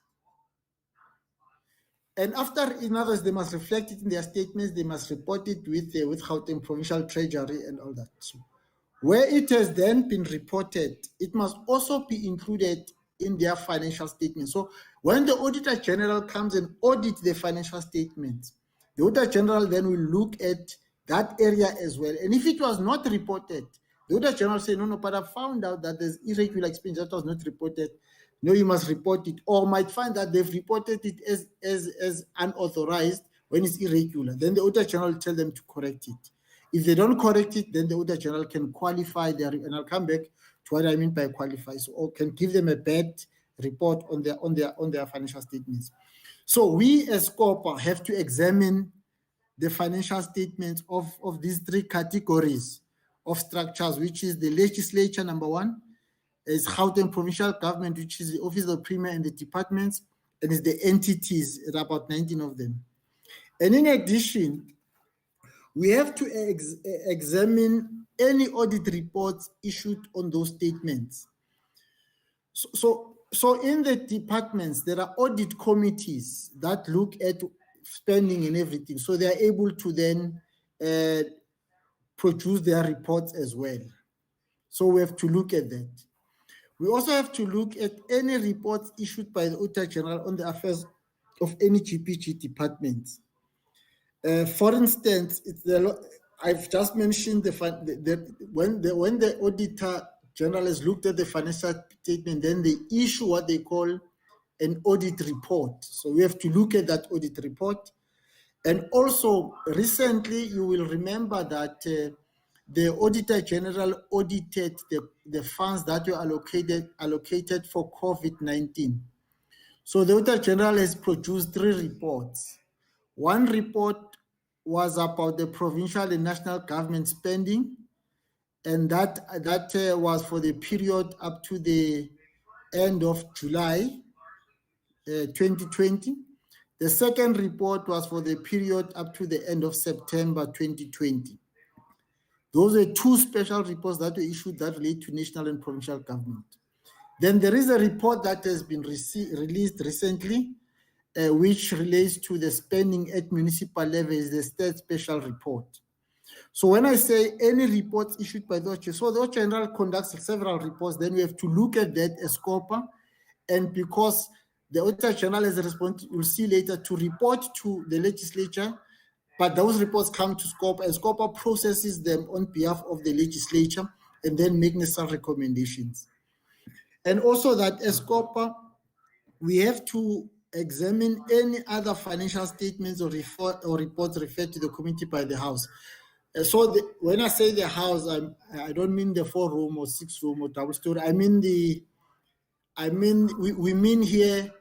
And after, in others, they must reflect it in their statements. They must report it with Gauteng Provincial Treasury and all that. So where it has then been reported, it must also be included in their financial statement. So when the Auditor General comes and audits the financial statements, the Auditor General then will look at that area as well. And if it was not reported, the Auditor General say, no, but I found out that there's irregular expenditure that was not reported. No, you must report it. Or might find that they've reported it as unauthorized when it's irregular. Then the Auditor General will tell them to correct it. If they don't correct it, then the Auditor General can qualify their, and I'll come back to what I mean by qualify. So, or can give them a bad report on their financial statements. So we as Scopa have to examine the financial statements of these three categories of structures, which is the Legislature, number one, is Gauteng Provincial Government, which is the Office of the Premier and the departments, and is the entities, there are about 19 of them. And in addition, we have to examine any audit reports issued on those statements. So in the departments, there are audit committees that look at spending and everything. So they are able to then produce their reports as well. So we have to look at that. We also have to look at any reports issued by the Auditor General on the affairs of any GPG departments. For instance, I've just mentioned when the Auditor General has looked at the financial statement, then they issue what they call an audit report. So we have to look at that audit report. And also, recently, you will remember that the Auditor General audited the funds that were allocated for COVID-19. So the Auditor General has produced 3 reports. One report was about the provincial and national government spending, and that was for the period up to the end of July 2020. The second report was for the period up to the end of September 2020. Those are 2 special reports that were issued that relate to national and provincial government. Then there is a report that has been released recently, which relates to the spending at municipal level, is the state special report. So when I say any reports issued by the Auditor, so the Auditor General conducts several reports, then we have to look at that as Scopa, and because the Auditor General has a responsibility, you'll see later, to report to the Legislature, but those reports come to Scopa, and Scopa processes them on behalf of the Legislature and then make necessary recommendations. And also that as Scopa, we have to examine any other financial statements or reports referred to the committee by the House. So when I say the House, I don't mean the 4-room or 6-room or double story. We mean here,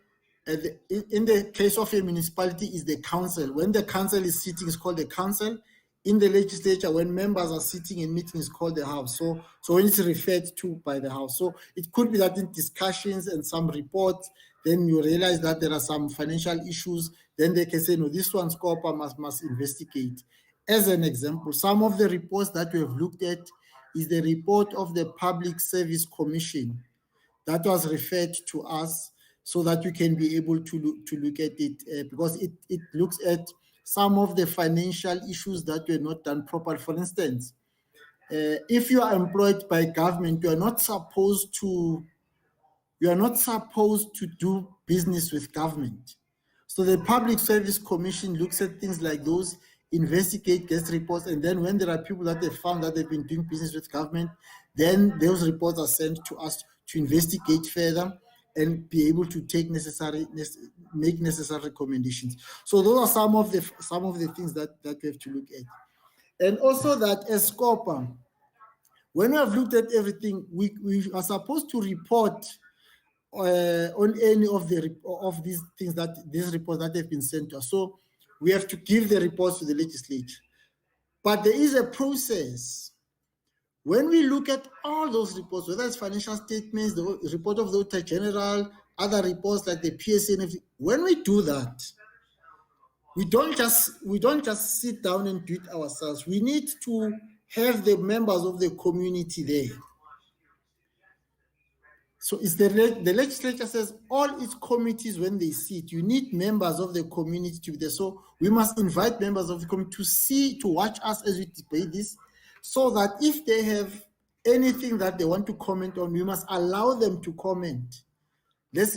in the case of a municipality, is the council. When the council is sitting, it's called the council. In the Legislature, when members are sitting in meetings, it's called the House. So when it's referred to by the House. So it could be that in discussions and some reports, then you realize that there are some financial issues. Then they can say, no, this one Scopa must investigate. As an example, some of the reports that we have looked at is the report of the Public Service Commission that was referred to us, so that you can be able to look at it, because it looks at some of the financial issues that were not done properly. For instance, if you are employed by government, you are not supposed to do business with government. So the Public Service Commission looks at things like those, investigate, gets reports, and then when there are people that they found that they've been doing business with government, then those reports are sent to us to investigate further and be able to make necessary recommendations. So those are some of the things that we have to look at. And also that as Scopa, when we have looked at everything, we are supposed to report on any of these things, these reports that have been sent to us. So we have to give the reports to the legislature. But there is a process. When we look at all those reports, whether it's financial statements, the report of the Auditor General, other reports like the PSA and everything, when we do that, we don't just sit down and do it ourselves. We need to have the members of the community there. So it's the legislature says all its committees, when they sit, you need members of the community to be there. So we must invite members of the community to watch us as we debate this, so that if they have anything that they want to comment on, we must allow them to comment.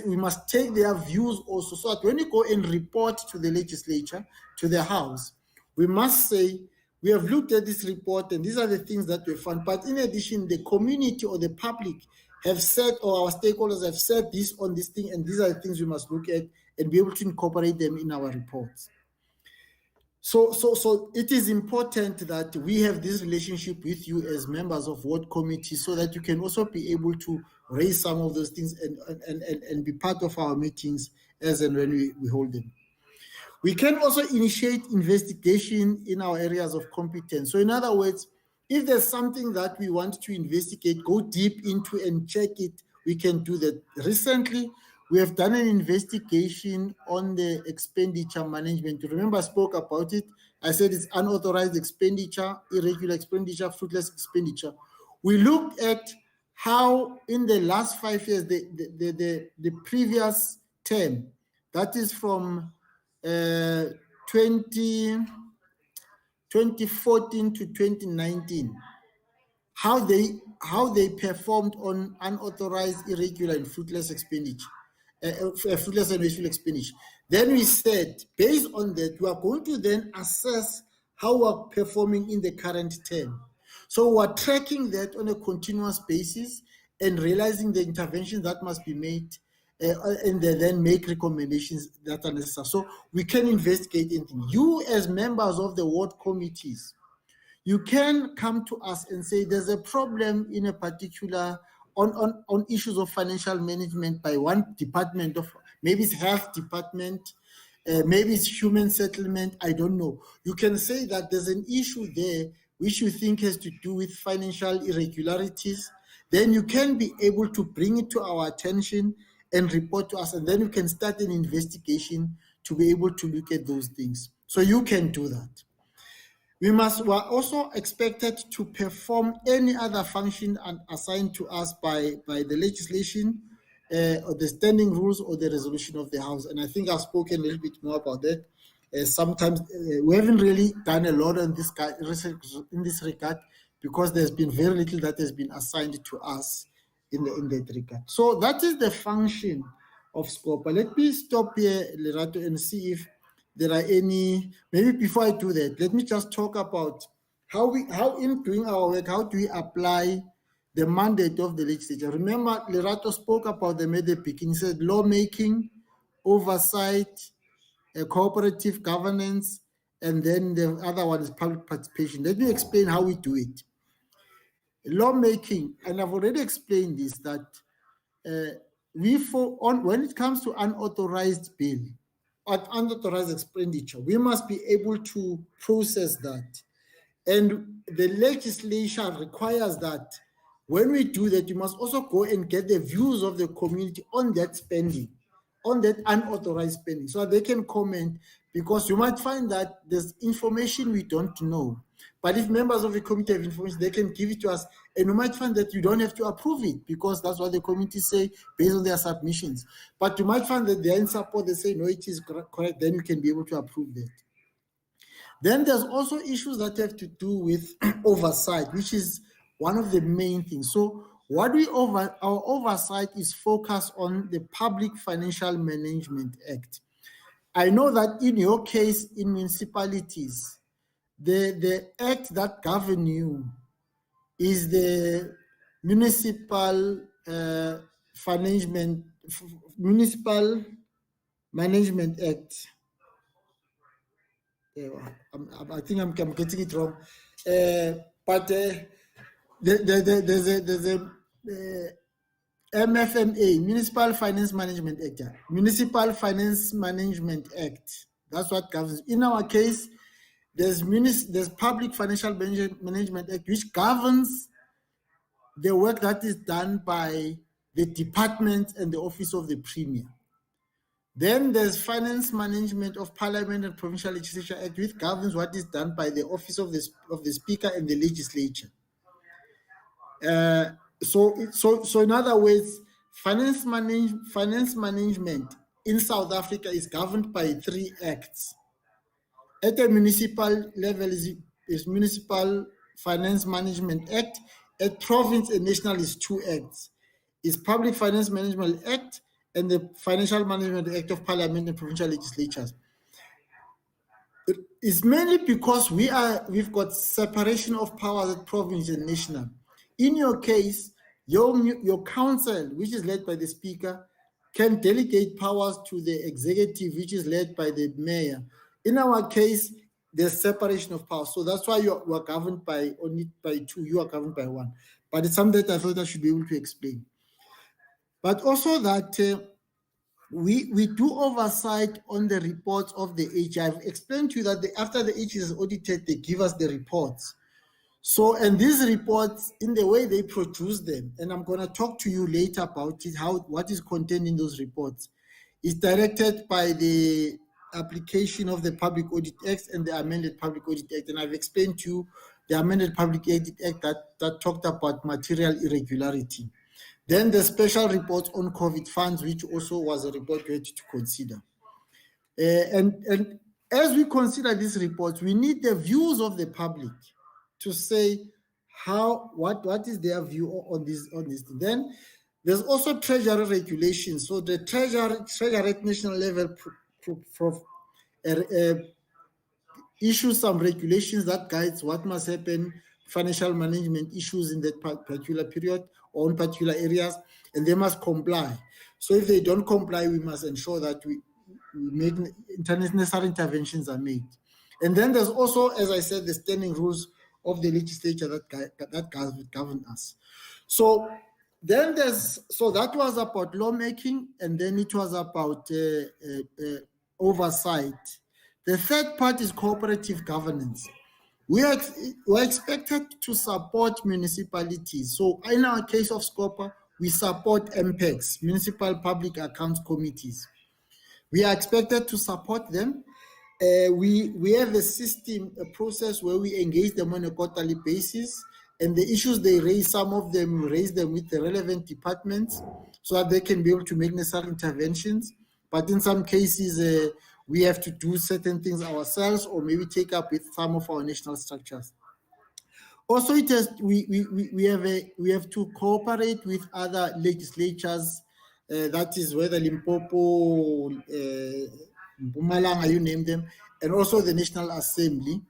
We must take their views also, so that when we go and report to the legislature, to the House, we must say, we have looked at this report and these are the things that we found. But in addition, the community or the public have said, or our stakeholders have said this on this thing, and these are the things we must look at and be able to incorporate them in our reports. So it is important that we have this relationship with you as members of ward committees, so that you can also be able to raise some of those things and be part of our meetings as and when we hold them. We can also initiate investigation in our areas of competence. So in other words, if there's something that we want to investigate, go deep into and check it, we can do that. Recently, we have done an investigation on the expenditure management. You remember I spoke about it. I said it's unauthorized expenditure, irregular expenditure, fruitless expenditure. We looked at how in the last 5 years, the previous term, that is from 2014 to 2019, how they performed on unauthorized, irregular, and fruitless expenditure, fruitless and wasteful expenditure. Then we said, based on that, we are going to then assess how we're performing in the current term. So we're tracking that on a continuous basis and realizing the interventions that must be made, and then make recommendations that are necessary. So we can investigate anything. You, as members of the ward committees, you can come to us and say there's a problem in a particular, on issues of financial management by one department of, maybe it's health department, maybe it's human settlement, I don't know. You can say that there's an issue there which you think has to do with financial irregularities. Then you can be able to bring it to our attention and report to us, and then we can start an investigation to be able to look at those things. So you can do that. We are also expected to perform any other function assigned to us by the legislation, or the standing rules, or the resolution of the House. And I think I've spoken a little bit more about that. Sometimes we haven't really done a lot in this regard, because there's been very little that has been assigned to us in that regard. So that is the function of Scopa. Let me stop here, Lerato, and see if there are any. Maybe before I do that, let me just talk about how in doing our work, how do we apply the mandate of the legislature. Remember, Lerato spoke about them at the beginning. He said lawmaking, oversight, cooperative governance, and then the other one is public participation. Let me explain how we do it. Lawmaking, and I've already explained this, that when it comes to unauthorized bill or unauthorized expenditure, we must be able to process that. And the legislation requires that when we do that, you must also go and get the views of the community on that spending, on that unauthorized spending, so they can comment, because you might find that there's information we don't know. But if members of the committee have information, they can give it to us, and you might find that you don't have to approve it, because that's what the committee say based on their submissions. But you might find that they're in support, they say, no, it is correct, then you can be able to approve that. Then there's also issues that have to do with oversight, which is one of the main things. So our oversight is focused on the Public Financial Management Act. I know that in your case, in municipalities, the act that governs you is the Municipal Financial Municipal Management Act. I think I'm getting it wrong, but there's a MFMA, Municipal Finance Management Act. Municipal Finance Management Act. That's what governs. In our case, there's Public Financial Management Act, which governs the work that is done by the department and the Office of the Premier. Then there's Finance Management of Parliament and Provincial Legislature Act, which governs what is done by the Office of the Speaker and the Legislature. So in other words, finance management in South Africa is governed by 3 acts. At the municipal level is Municipal Finance Management Act. At province and national is 2 acts. Is Public Finance Management Act and the Financial Management Act of Parliament and Provincial Legislatures. It's mainly because we've got separation of powers at province and national. In your case, your council, which is led by the Speaker, can delegate powers to the executive, which is led by the mayor. In our case, there's separation of powers. So that's why you are governed by only by 2, you are governed by 1. But it's something that I thought I should be able to explain. But also that we do oversight on the reports of the AG. I've explained to you that after the AG is audited, they give us the reports. So, and these reports, in the way they produce them, and I'm going to talk to you later about it, what is contained in those reports, is directed by the application of the Public Audit Act and the amended Public Audit Act. And I've explained to you the amended Public Audit Act that talked about material irregularity. Then the special report on COVID funds, which also was a report we had to consider. And as we consider these reports, we need the views of the public to say what is their view on this. Then there's also treasury regulations. So the treasury at national level issues some regulations that guides what must happen, financial management issues in that particular period or in particular areas, and they must comply. So if they don't comply, we must ensure that we make necessary interventions are made. And then there's also, as I said, the standing rules of the legislature that govern us. So then so that was about lawmaking, and then it was about oversight. The third part is cooperative governance. We are expected to support municipalities. So in our case of Scopa, we support MPACs, Municipal Public Accounts Committees. We are expected to support them. We have a system, a process where we engage them on a quarterly basis, and the issues they raise, some of them raise them with the relevant departments so that they can be able to make necessary interventions. But in some cases, we have to do certain things ourselves, or maybe take up with some of our national structures. Also, we have to cooperate with other legislatures. That is whether Limpopo, Mpumalanga, you name them, and also the National Assembly.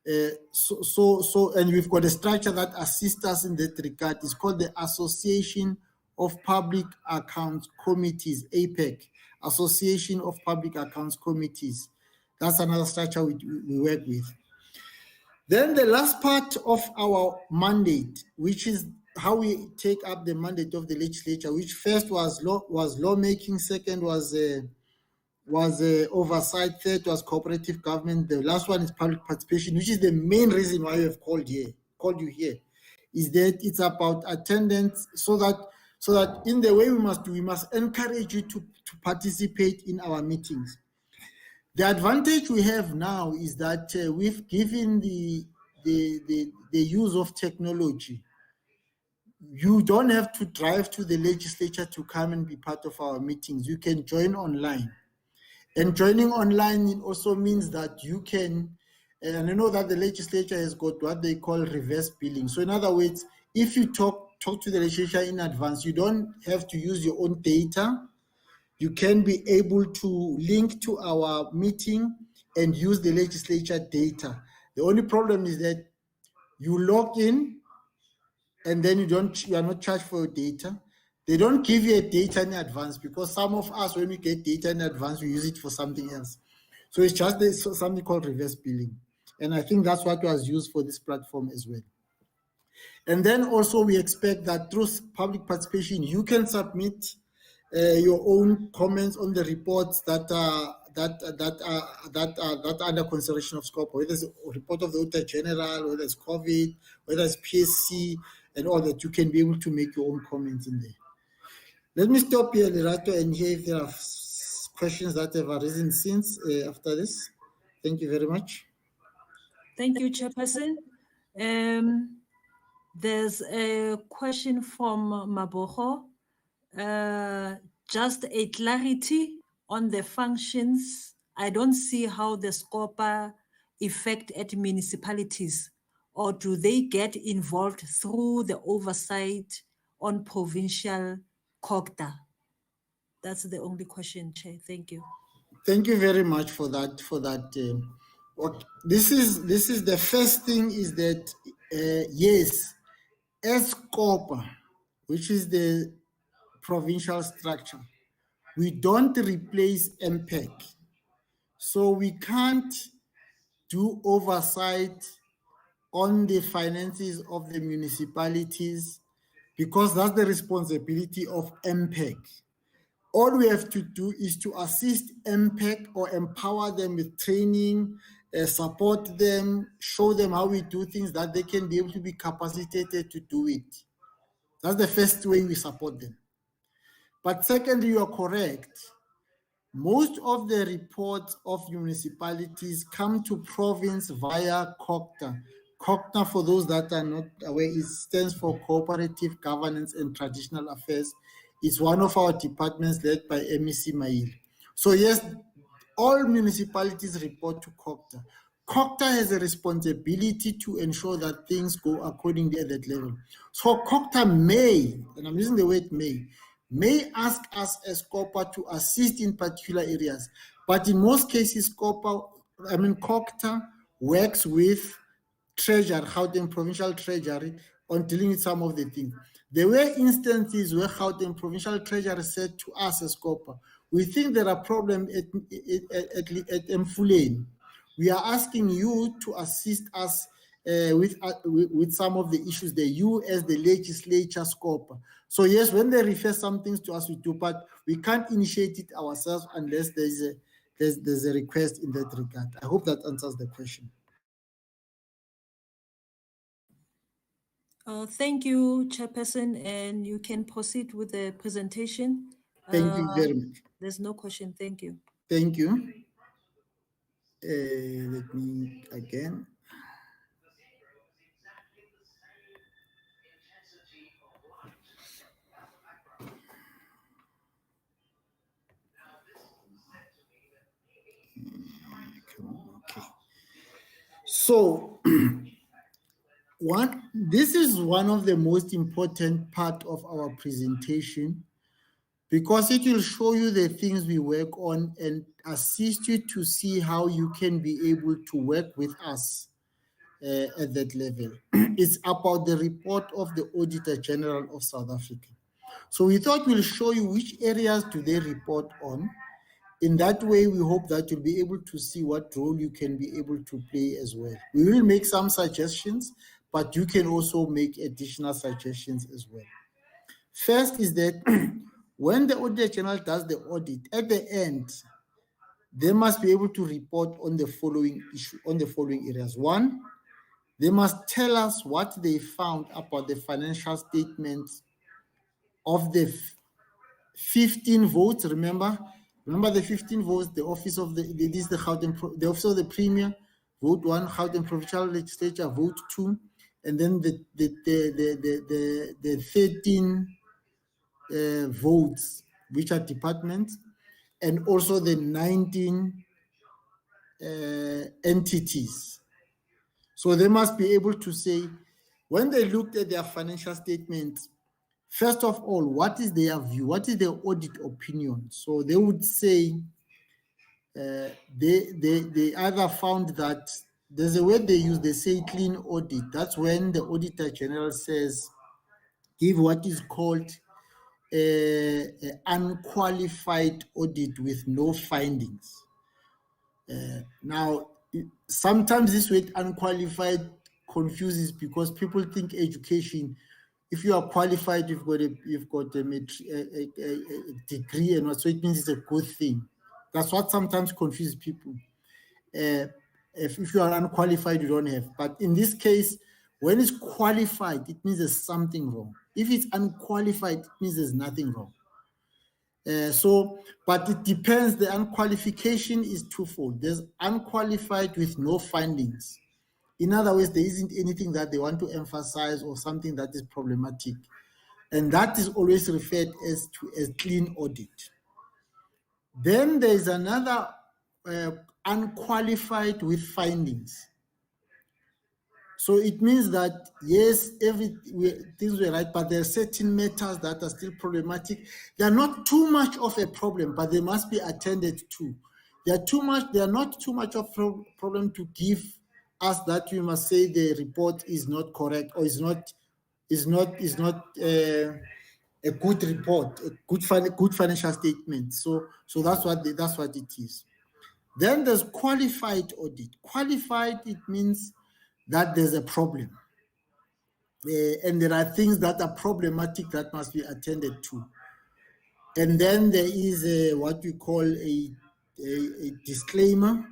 And we've got a structure that assists us in that regard. It's called the Association of Public Accounts Committees, APEC, Association of Public Accounts Committees. That's another structure we work with. Then the last part of our mandate, which is how we take up the mandate of the legislature, which first was lawmaking, second was oversight, third was cooperative government, the last one is public participation, which is the main reason why we have called you here, is that it's about attendance, so that in the way we must encourage you to participate in our meetings. The advantage we have now is that we've given the use of technology. You don't have to drive to the legislature to come and be part of our meetings. You can join online. And joining online also means that you can, and I know that the legislature has got what they call reverse billing. So in other words, if you talk to the legislature in advance, you don't have to use your own data. You can be able to link to our meeting and use the legislature data. The only problem is that you log in and then you are not charged for your data. They don't give you a data in advance, because some of us, when we get data in advance, we use it for something else. So it's just something called reverse billing. And I think that's what was used for this platform as well. And then also we expect that through public participation, you can submit your own comments on the reports that are under consideration of Scopa, whether it's a report of the Auditor General, whether it's COVID, whether it's PSC, and all that. You can be able to make your own comments in there. Let me stop here, Lerato, and hear if there are questions that have arisen since after this. Thank you very much. Thank you, Chairperson. There's a question from Maboho. Just a clarity on the functions. I don't see how the Scopa affect at municipalities, or do they get involved through the oversight on provincial COGTA? That's the only question, Chair. Thank you. Thank you very much for that. What this is the first thing is that yes, as Scopa, which is the provincial structure, we don't replace MPEC, so we can't do oversight on the finances of the municipalities, because that's the responsibility of MPEC. All we have to do is to assist MPEC or empower them with training, support them, show them how we do things, that they can be able to be capacitated to do it. That's the first way we support them. But secondly, you are correct. Most of the reports of municipalities come to province via COGTA. COGTA, for those that are not aware, it stands for Cooperative Governance and Traditional Affairs. It's one of our departments led by MEC Mail. So yes, all municipalities report to COGTA. COGTA has a responsibility to ensure that things go accordingly at that level. So COGTA may, and I'm using the word may ask us as Scopa to assist in particular areas. But in most cases, COGTA works with Treasury, Gauteng Provincial Treasury, on dealing with some of the things. There were instances where Gauteng Provincial Treasury said to us as Scopa, we think there are problems at Mfuleni. We are asking you to assist us with some of the issues that you as the legislature Scopa. So yes, when they refer some things to us, we do, but we can't initiate it ourselves unless there's a request in that regard. I hope that answers the question. Thank you, Chairperson, and you can proceed with the presentation. Thank you very much. There's no question. Thank you. Thank you. Let me again. Okay. So this is one of the most important part of our presentation, because it will show you the things we work on and assist you to see how you can be able to work with us at that level. It's about the report of the Auditor General of South Africa. So we thought we'll show you which areas do they report on. In that way, we hope that you'll be able to see what role you can be able to play as well. We will make some suggestions, but you can also make additional suggestions as well. First is that when the Auditor General does the audit, at the end, they must be able to report on the following areas. One, they must tell us what they found about the financial statements of the 15 votes. Remember the 15 votes, the office of the office of the Premier, vote 1, Gauteng Provincial Legislature, vote 2, and then the 13 votes, which are departments, and also the 19 entities. So they must be able to say, when they looked at their financial statements, first of all, what is their view? What is their audit opinion? So they would say they either found that there's a word they use, they say clean audit. That's when the Auditor General says, give what is called unqualified audit with no findings. Now, sometimes this word unqualified confuses because people think education, if you are qualified, you've got a degree, and so it means it's a good thing. That's what sometimes confuses people. If you are unqualified, you don't have. But in this case, when it's qualified, it means there's something wrong. If it's unqualified, it means there's nothing wrong. But it depends. The unqualification is twofold. There's unqualified with no findings. In other words, there isn't anything that they want to emphasize or something that is problematic. And that is always referred as clean audit. Then there is another unqualified with findings. So it means that, yes, things were right, but there are certain matters that are still problematic. They are not too much of a problem, but they must be attended to. They are not too much of a problem to give us that we must say the report is not correct or is not a good report, a good financial statement. So that's what it is. Then there's qualified audit. Qualified, it means that there's a problem. And there are things that are problematic that must be attended to. And then there is what we call a disclaimer.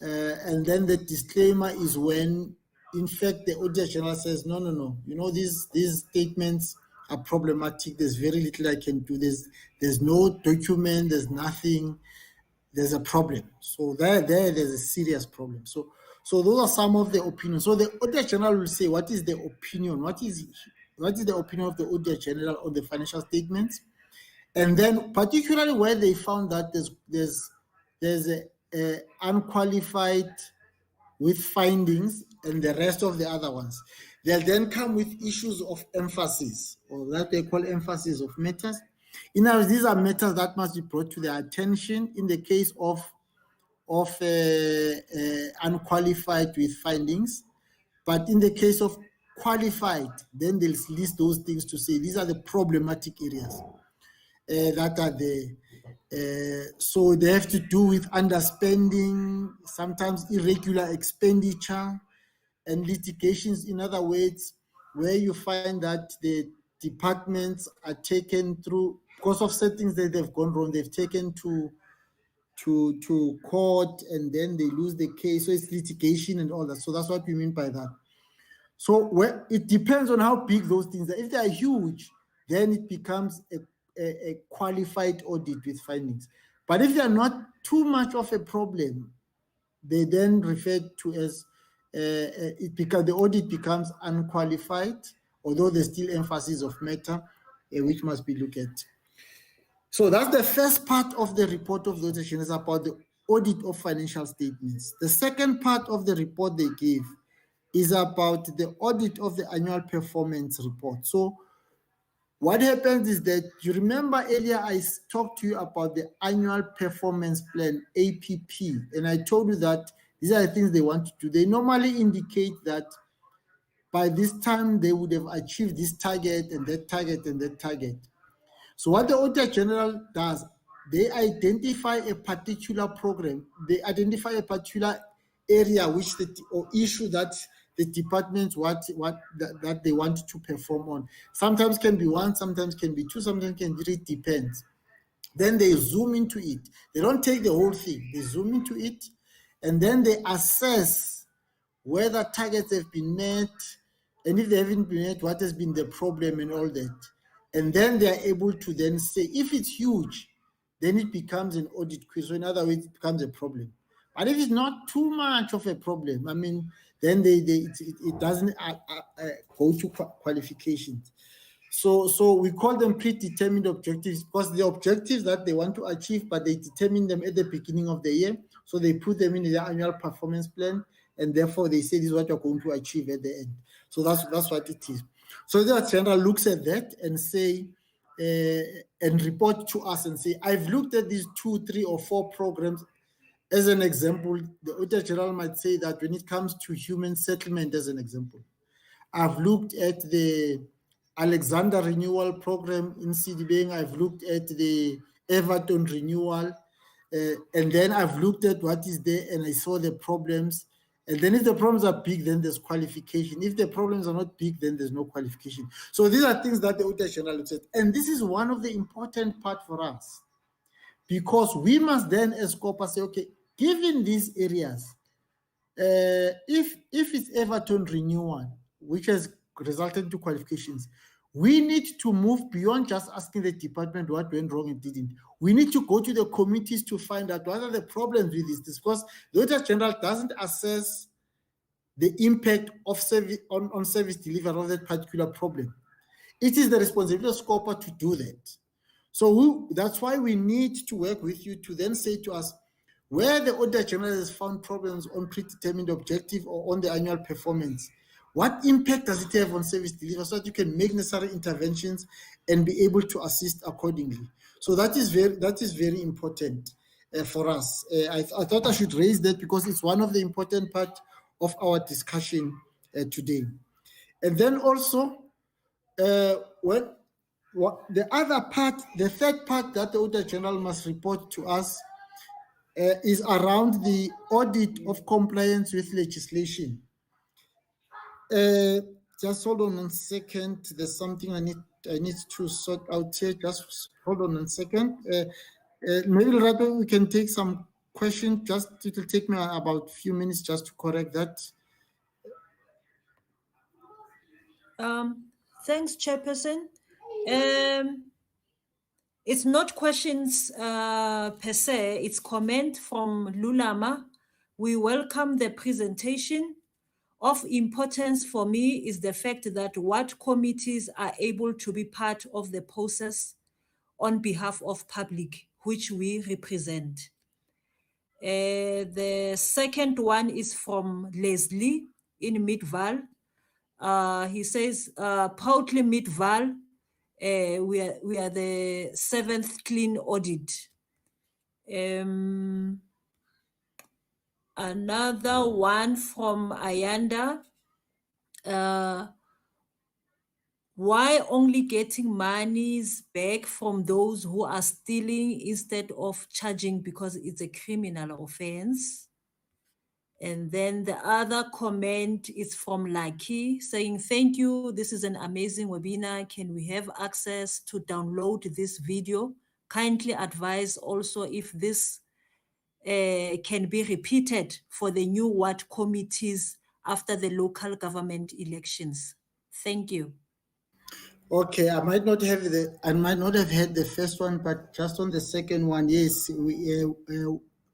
And then the disclaimer is when, in fact, the Auditor General says, no, these statements are problematic. There's very little I can do. There's no document, there's nothing. There's a problem. So there's a serious problem. So those are some of the opinions. So the Auditor General will say, what is the opinion? What is the opinion of the Auditor General on the financial statements? And then particularly where they found that there's a unqualified with findings and the rest of the other ones. They'll then come with issues of emphasis, or that they call emphasis of matters. In other words, these are matters that must be brought to their attention in the case of unqualified with findings. But in the case of qualified, then they'll list those things to say these are the problematic areas that are there. So they have to do with underspending, sometimes irregular expenditure, and litigations. In other words, where you find that the departments are taken through, because of settings that they've gone wrong, they've taken to court, and then they lose the case. So it's litigation and all that. So that's what we mean by that. So it depends on how big those things are. If they are huge, then it becomes a qualified audit with findings. But if they are not too much of a problem, they then refer to as the audit becomes unqualified, although there's still emphasis of matter, which must be looked at. So that's the first part of the report of the Auditor General, is about the audit of financial statements. The second part of the report they give is about the audit of the annual performance report. So what happens is that, you remember earlier I talked to you about the annual performance plan, APP, and I told you that these are the things they want to do. They normally indicate that by this time they would have achieved this target and that target and that target. So what the Auditor General does, they identify a particular program, they identify a particular area or issue that the departments that they want to perform on. Sometimes can be one, sometimes can be two, sometimes can be three, it depends. Then they zoom into it. They don't take the whole thing. They zoom into it, and then they assess whether targets have been met, and if they haven't been met, what has been the problem and all that. And then they are able to then say, if it's huge, then it becomes an audit quiz. So in other words, it becomes a problem. But if it's not too much of a problem, then it doesn't go to qualifications. So we call them predetermined objectives, because the objectives that they want to achieve, but they determine them at the beginning of the year. So they put them in the annual performance plan, and therefore they say this is what you're going to achieve at the end. So that's what it is. So the Auditor General looks at that and say, and report to us and say, I've looked at these 2, 3, or 4 programs. As an example, the Auditor General might say that when it comes to human settlement, as an example, I've looked at the Alexander renewal program in CDBang. I've looked at the Everton renewal, and then I've looked at what is there, and I saw the problems. And then if the problems are big, then there's qualification. If the problems are not big, then there's no qualification. So these are things that the Auditor General looks at. And this is one of the important part for us, because we must then, as Scopa, say, okay, given these areas, if it's Everton renewal, which has resulted to qualifications, we need to move beyond just asking the department what went wrong and didn't. We need to go to the committees to find out what are the problems with this, because the Auditor General doesn't assess the impact of service on service delivery of that particular problem. It is the responsibility of Scopa to do that. So that's why we need to work with you to then say to us, where the Auditor General has found problems on predetermined objective or on the annual performance, what impact does it have on service delivery, so that you can make necessary interventions and be able to assist accordingly. So that is very important for us. I thought I should raise that because it's one of the important parts of our discussion today. And then also, the other part, the third part that the Auditor General must report to us is around the audit of compliance with legislation. Just hold on a second. There's something I need to sort out here. Just hold on a second. Maybe rather we can take some questions. Just it will take me about a few minutes just to correct that. Thanks, Chairperson. It's not questions per se, it's comment from Lulama. We welcome the presentation. Of importance for me is the fact that what committees are able to be part of the process on behalf of public, which we represent. The second one is from Leslie in Midval. He says, proudly Midval, we are the 7th clean audit. Another one from Ayanda. Why only getting monies back from those who are stealing instead of charging because it's a criminal offense? And then the other comment is from Lucky saying, thank you, this is an amazing webinar. Can we have access to download this video? Kindly advise also if this can be repeated for the new ward committees after the local government elections. Thank you. Okay, I might not have had the first one, but just on the second one, yes,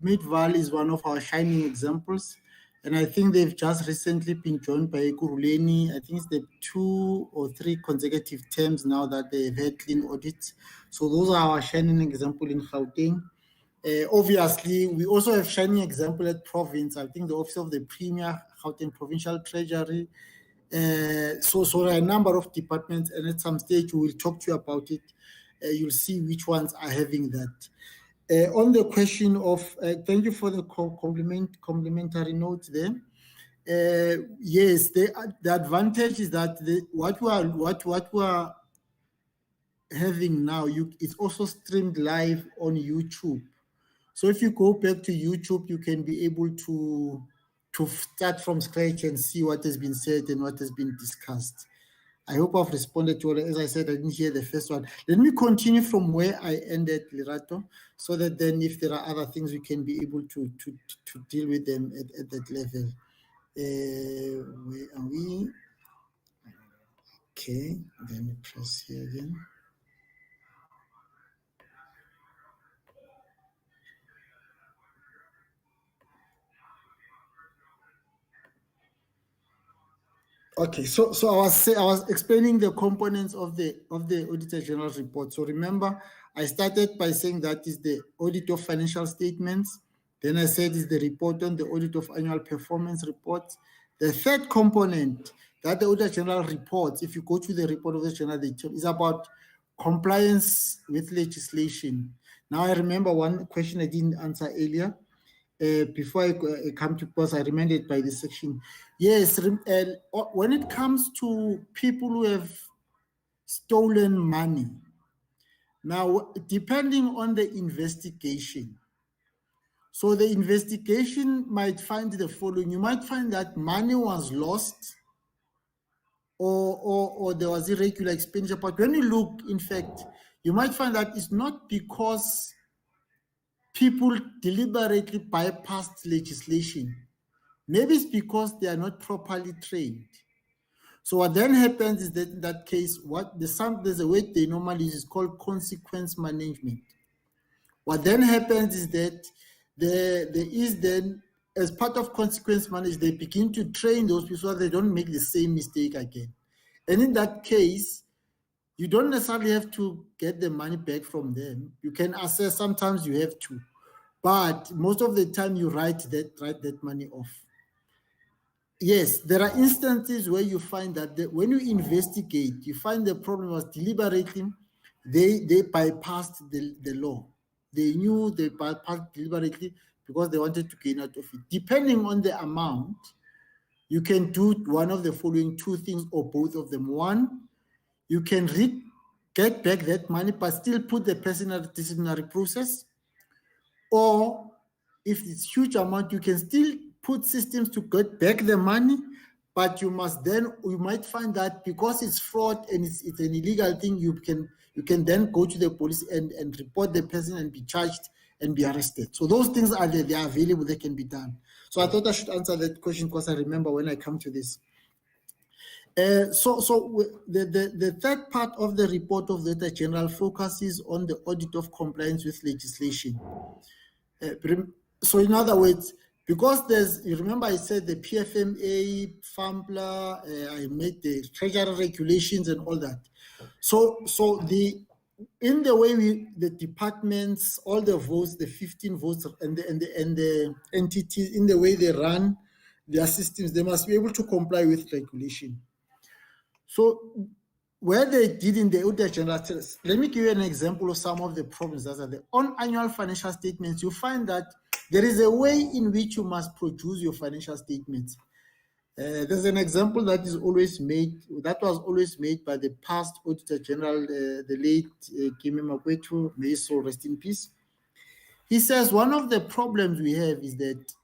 Midval is one of our shining examples, and I think they've just recently been joined by Kuruleni. I think it's the 2 or 3 consecutive terms now that they've had clean audits. So those are our shining example in Gauteng. Obviously, we also have shining example at province. I think the Office of the Premier, Gauteng Provincial Treasury. So there are a number of departments, and at some stage we will talk to you about it. You'll see which ones are having that. On the question of, thank you for the complimentary note there. Yes, the advantage is that what we are having now, it's also streamed live on YouTube. So if you go back to YouTube, you can be able to start from scratch and see what has been said and what has been discussed. I hope I've responded to all. As I said, I didn't hear the first one. Let me continue from where I ended, Lerato, so that then if there are other things, we can be able to deal with them at that level. Where are we? Okay, let me press here again. Okay, so I was explaining the components of the Auditor General's report. So remember, I started by saying that is the audit of financial statements. Then I said is the report on the audit of annual performance reports. The third component that the Auditor General reports, if you go to the report of the General, is about compliance with legislation. Now I remember one question I didn't answer earlier. Before I come to pause, I reminded by this section. Yes, when it comes to people who have stolen money. Now, depending on the investigation, so the investigation might find the following. You might find that money was lost or there was irregular expenditure. But when you look, in fact, you might find that it's not because people deliberately bypassed legislation. Maybe it's because they are not properly trained. So what then happens is that in that case, there's a word they normally use is called consequence management. What then happens is that there is then, as part of consequence management, they begin to train those people so that they don't make the same mistake again. And in that case, you don't necessarily have to get the money back from them. You can assess, sometimes you have to, but most of the time you write that money off. Yes, there are instances where you find that when you investigate, you find the problem was deliberately, they bypassed the law. They knew they bypassed deliberately because they wanted to gain out of it. Depending on the amount, you can do one of the following two things or both of them. One, you can get back that money but still put the person in a disciplinary process. Or if it's huge amount, you can still put systems to get back the money, but you might find that because it's fraud and it's an illegal thing, you can then go to the police and report the person and be charged and be arrested. So those things are there, they are available, they can be done. So I thought I should answer that question because I remember when I come to this. So the third part of the report of the Auditor General focuses on the audit of compliance with legislation. So in other words, because you remember I said the PFMA, FAMPLA, I made the treasury regulations and all that. So in the way the departments, all the votes, the 15 votes and the entities, in the way they run their systems, they must be able to comply with regulation. So where they did in the Auditor General, let me give you an example of some of the problems that are there. On annual financial statements, you find that there is a way in which you must produce your financial statements. There's an example that was always made by the past Auditor General, the late Kimi Makwetu, may his soul rest in peace. He says one of the problems we have is that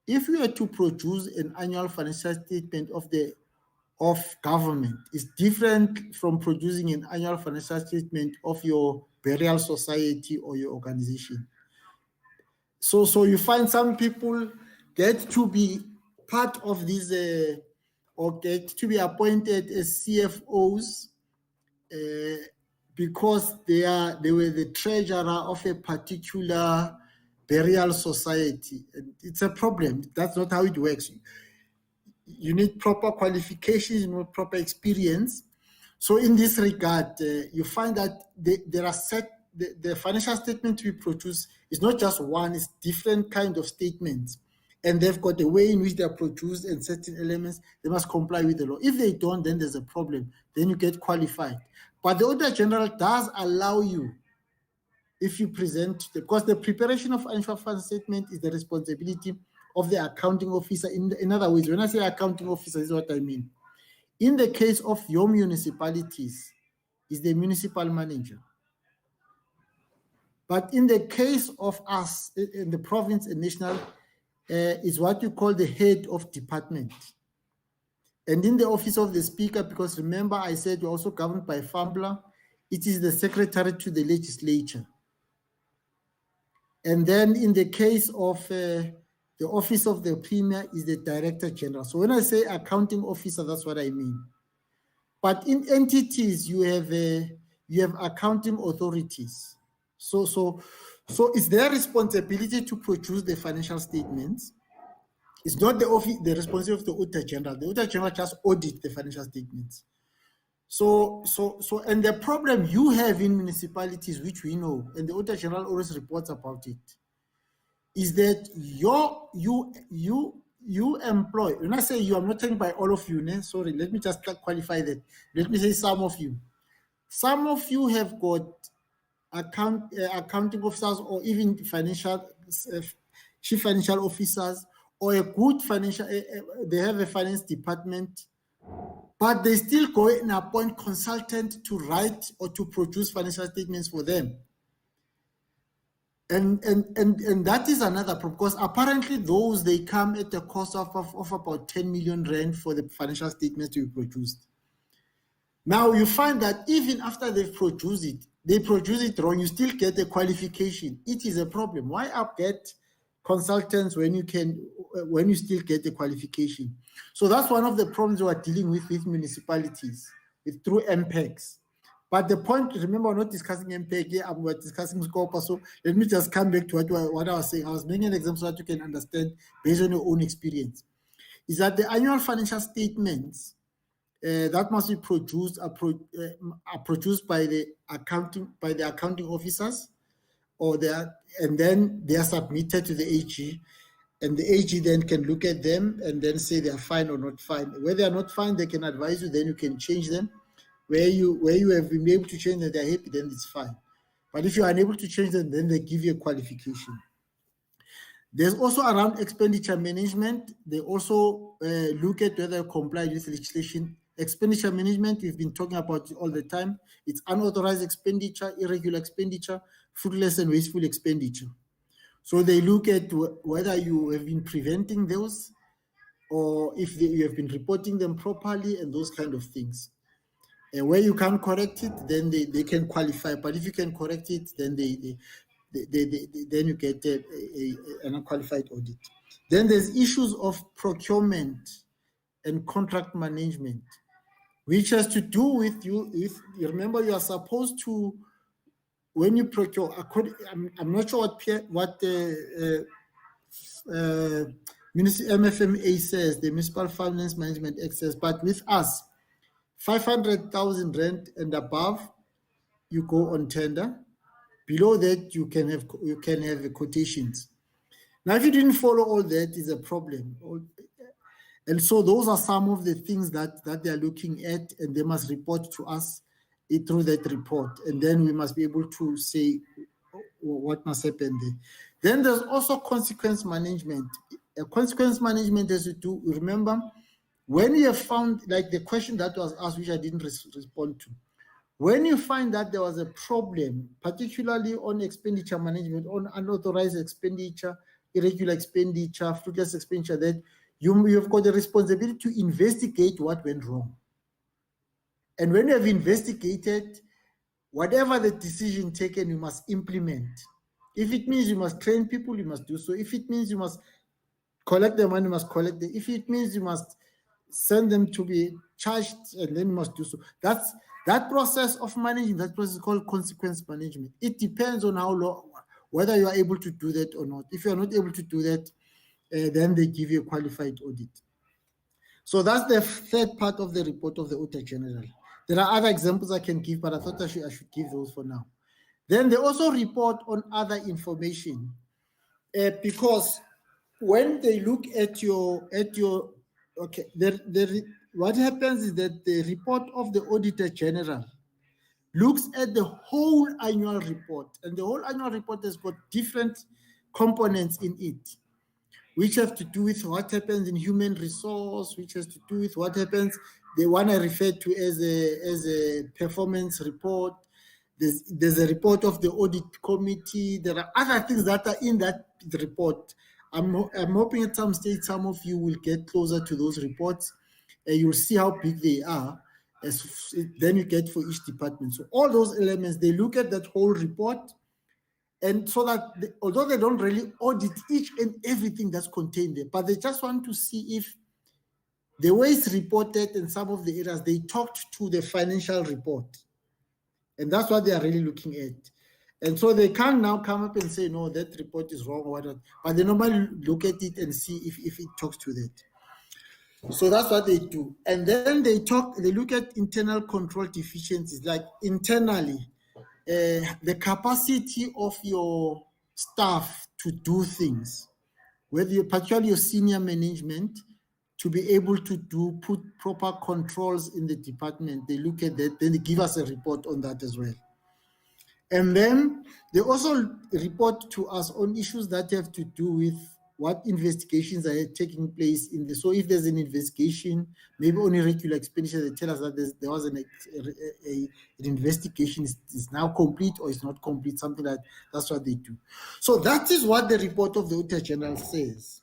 if we are to produce an annual financial statement of government, is different from producing an annual financial statement of your burial society or your organization. So you find some people get to be part of these or get to be appointed as CFOs because they were the treasurer of a particular burial society. It's a problem. That's not how it works. You need proper qualifications, you need proper experience. So in this regard, you find that there are the financial statement we produce is not just one, it's different kind of statements. And they've got a way in which they are produced and certain elements, they must comply with the law. If they don't, then there's a problem. Then you get qualified. But the Auditor General does allow you, if you present, because the preparation of annual financial statement is the responsibility of the accounting officer. In other words, when I say accounting officer, this is what I mean. In the case of your municipalities, is the municipal manager. But in the case of us, in the province and national, is what you call the head of department. And in the office of the speaker, because remember I said you're also governed by FAMPLA, it is the secretary to the legislature. And then in the case of the office of the premier is the director general. So when I say accounting officer, that's what I mean. But in entities, you have accounting authorities. So it's their responsibility to produce the financial statements. It's not the responsibility of the Auditor General. The Auditor General just audit the financial statements. So and the problem you have in municipalities, which we know, and the Auditor General always reports about it, is that you employ, when I say you, I'm not talking by all of you, sorry, let me just qualify that. Let me say some of you. Some of you have got accounting officers or even chief financial officers or a good financial, they have a finance department but they still go and appoint consultant to write or to produce financial statements for them. And that is another problem, because apparently those, they come at the cost of about 10 million rand for the financial statements to be produced. Now you find that even after they've produced it, they produce it wrong, you still get a qualification. It is a problem. Why upget consultants when you still get the qualification? So that's one of the problems we are dealing with municipalities, through MPEGs. But the point, remember, we're not discussing MPEG here, we're discussing Scopa. So let me just come back to what I was saying. I was making an example so that you can understand based on your own experience. Is that the annual financial statements that must be produced are produced by the accounting officers, and then they are submitted to the AG, and the AG then can look at them and then say they are fine or not fine. Where they are not fine, they can advise you, then you can change them. Where you have been able to change them, they're happy, then it's fine. But if you are unable to change them, then they give you a qualification. There's also around expenditure management. They also look at whether you comply with legislation. Expenditure management, we've been talking about it all the time. It's unauthorized expenditure, irregular expenditure, fruitless and wasteful expenditure. So they look at whether you have been preventing those, or if you have been reporting them properly, and those kind of things. And where you can't correct it, then they can qualify. But if you can correct it, then then you get an unqualified audit. Then there's issues of procurement and contract management, which has to do with you remember, you are supposed to, when you procure, I'm not sure what the MFMA says, the Municipal Finance Management Act says, but with us, 500,000 rand and above, you go on tender. Below that, you can have quotations. Now, if you didn't follow all that, is a problem. And so those are some of the things that they are looking at, and they must report to us through that report. And then we must be able to say what must happen there. Then there's also consequence management. Consequence management has to do, remember, when you have found, like the question that was asked, which I didn't respond to, when you find that there was a problem, particularly on expenditure management, on unauthorized expenditure, irregular expenditure, fruitless expenditure, that you have got the responsibility to investigate what went wrong. And when you have investigated, whatever the decision taken, you must implement. If it means you must train people, you must do so. If it means you must collect the money, you must collect it. If it means you must send them to be charged, and then you must do so. That's that process of managing. That process is called consequence management. It depends on how long, whether you are able to do that or not. If you are not able to do that, then they give you a qualified audit. So that's the third part of the report of the Auditor General. There are other examples I can give, but I thought I should give those for now. Then they also report on other information, because when they look at your okay, what happens is that the report of the Auditor General looks at the whole annual report, and the whole annual report has got different components in it, which have to do with what happens in human resource, which has to do with what happens, the one I referred to as a performance report. There's a report of the audit committee. There are other things that are in that report. I'm hoping at some stage some of you will get closer to those reports, and you'll see how big they are. Then you get for each department. So all those elements, they look at that whole report, and so that although they don't really audit each and everything that's contained there, but they just want to see if the way it's reported and some of the areas, they talked to the financial report. And that's what they are really looking at. And so they can't now come up and say, no, that report is wrong or whatever. But they normally look at it and see if it talks to that. So that's what they do. And then they look at internal control deficiencies, like internally, the capacity of your staff to do things, whether you, particularly your senior management, to be able to put proper controls in the department. They look at that, then they give us a report on that as well. And then they also report to us on issues that have to do with what investigations are taking place in this. So if there's an investigation, maybe on irregular expenditure, they tell us that there was an investigation is now complete or is not complete, something like that's what they do. So that is what the report of the Auditor General says.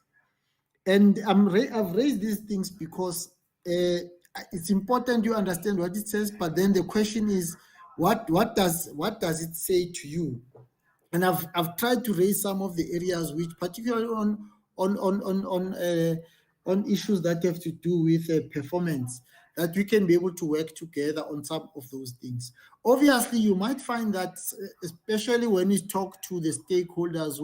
And I've raised these things because it's important you understand what it says, but then the question is, what does it say to you? And I've tried to raise some of the areas which, particularly on issues that have to do with performance, that we can be able to work together on some of those things. Obviously, you might find that, especially when you talk to the stakeholders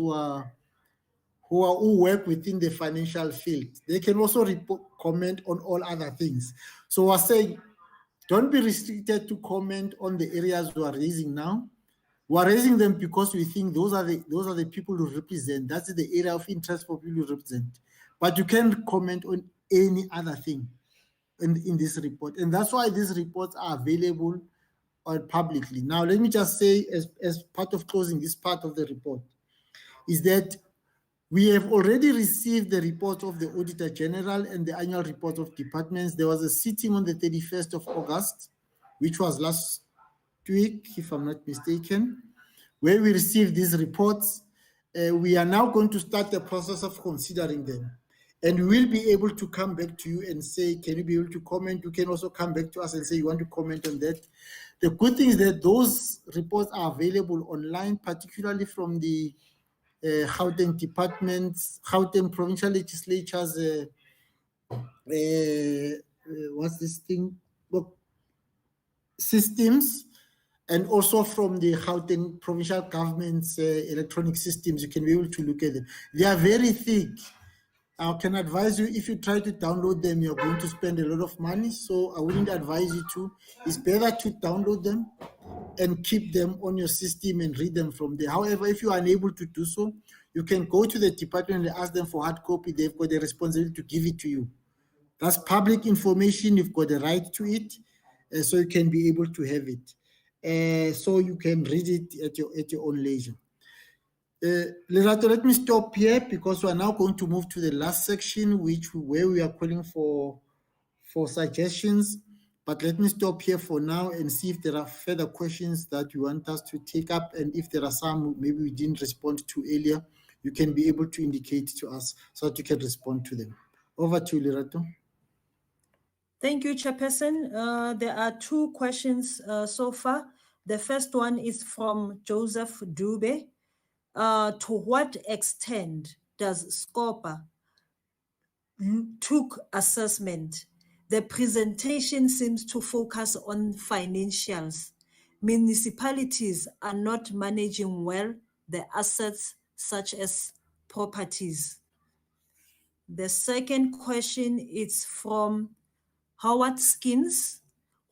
who work within the financial field, they can also comment on all other things. So we're saying, don't be restricted to comment on the areas we are raising now. We're raising them because we think those are the people who represent. That's the area of interest for people who represent. But you can't comment on any other thing in this report. And that's why these reports are available publicly. Now, let me just say, as part of closing this part of the report, is that we have already received the report of the Auditor General and the annual report of departments. There was a sitting on the 31st of August, which was last week, if I'm not mistaken, where we received these reports. We are now going to start the process of considering them. And we will be able to come back to you and say, can you be able to comment? You can also come back to us and say you want to comment on that. The good thing is that those reports are available online, particularly from the Gauteng departments, Gauteng provincial legislatures, what's this thing? Well, systems, and also from the Gauteng provincial government's electronic systems. You can be able to look at them. They are very thick. I can advise you, if you try to download them, you're going to spend a lot of money. So I wouldn't advise you to. It's better to download them and keep them on your system and read them from there. However, if you are unable to do so, you can go to the department and ask them for hard copy. They've got the responsibility to give it to you. That's public information. You've got the right to it, so you can be able to have it. So you can read it at your own leisure. Lerato, let me stop here because we are now going to move to the last section, where we are calling for suggestions. But let me stop here for now and see if there are further questions that you want us to take up. And if there are some maybe we didn't respond to earlier, you can be able to indicate to us so that you can respond to them. Over to you, Lerato. Thank you, Chairperson. There are two questions so far. The first one is from Joseph Dube. To what extent does Scopa took assessment? The presentation seems to focus on financials. Municipalities are not managing well the assets such as properties. The second question is from Howard Skins.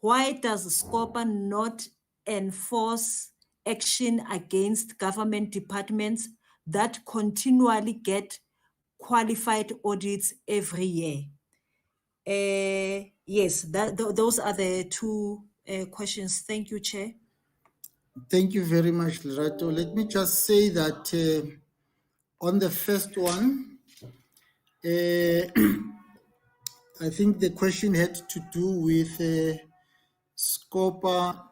Why does Scopa not enforce action against government departments that continually get qualified audits every year? Yes, those are the two questions. Thank you, Chair. Thank you very much, Lerato. Let me just say that on the first one, I think the question had to do with Scopa.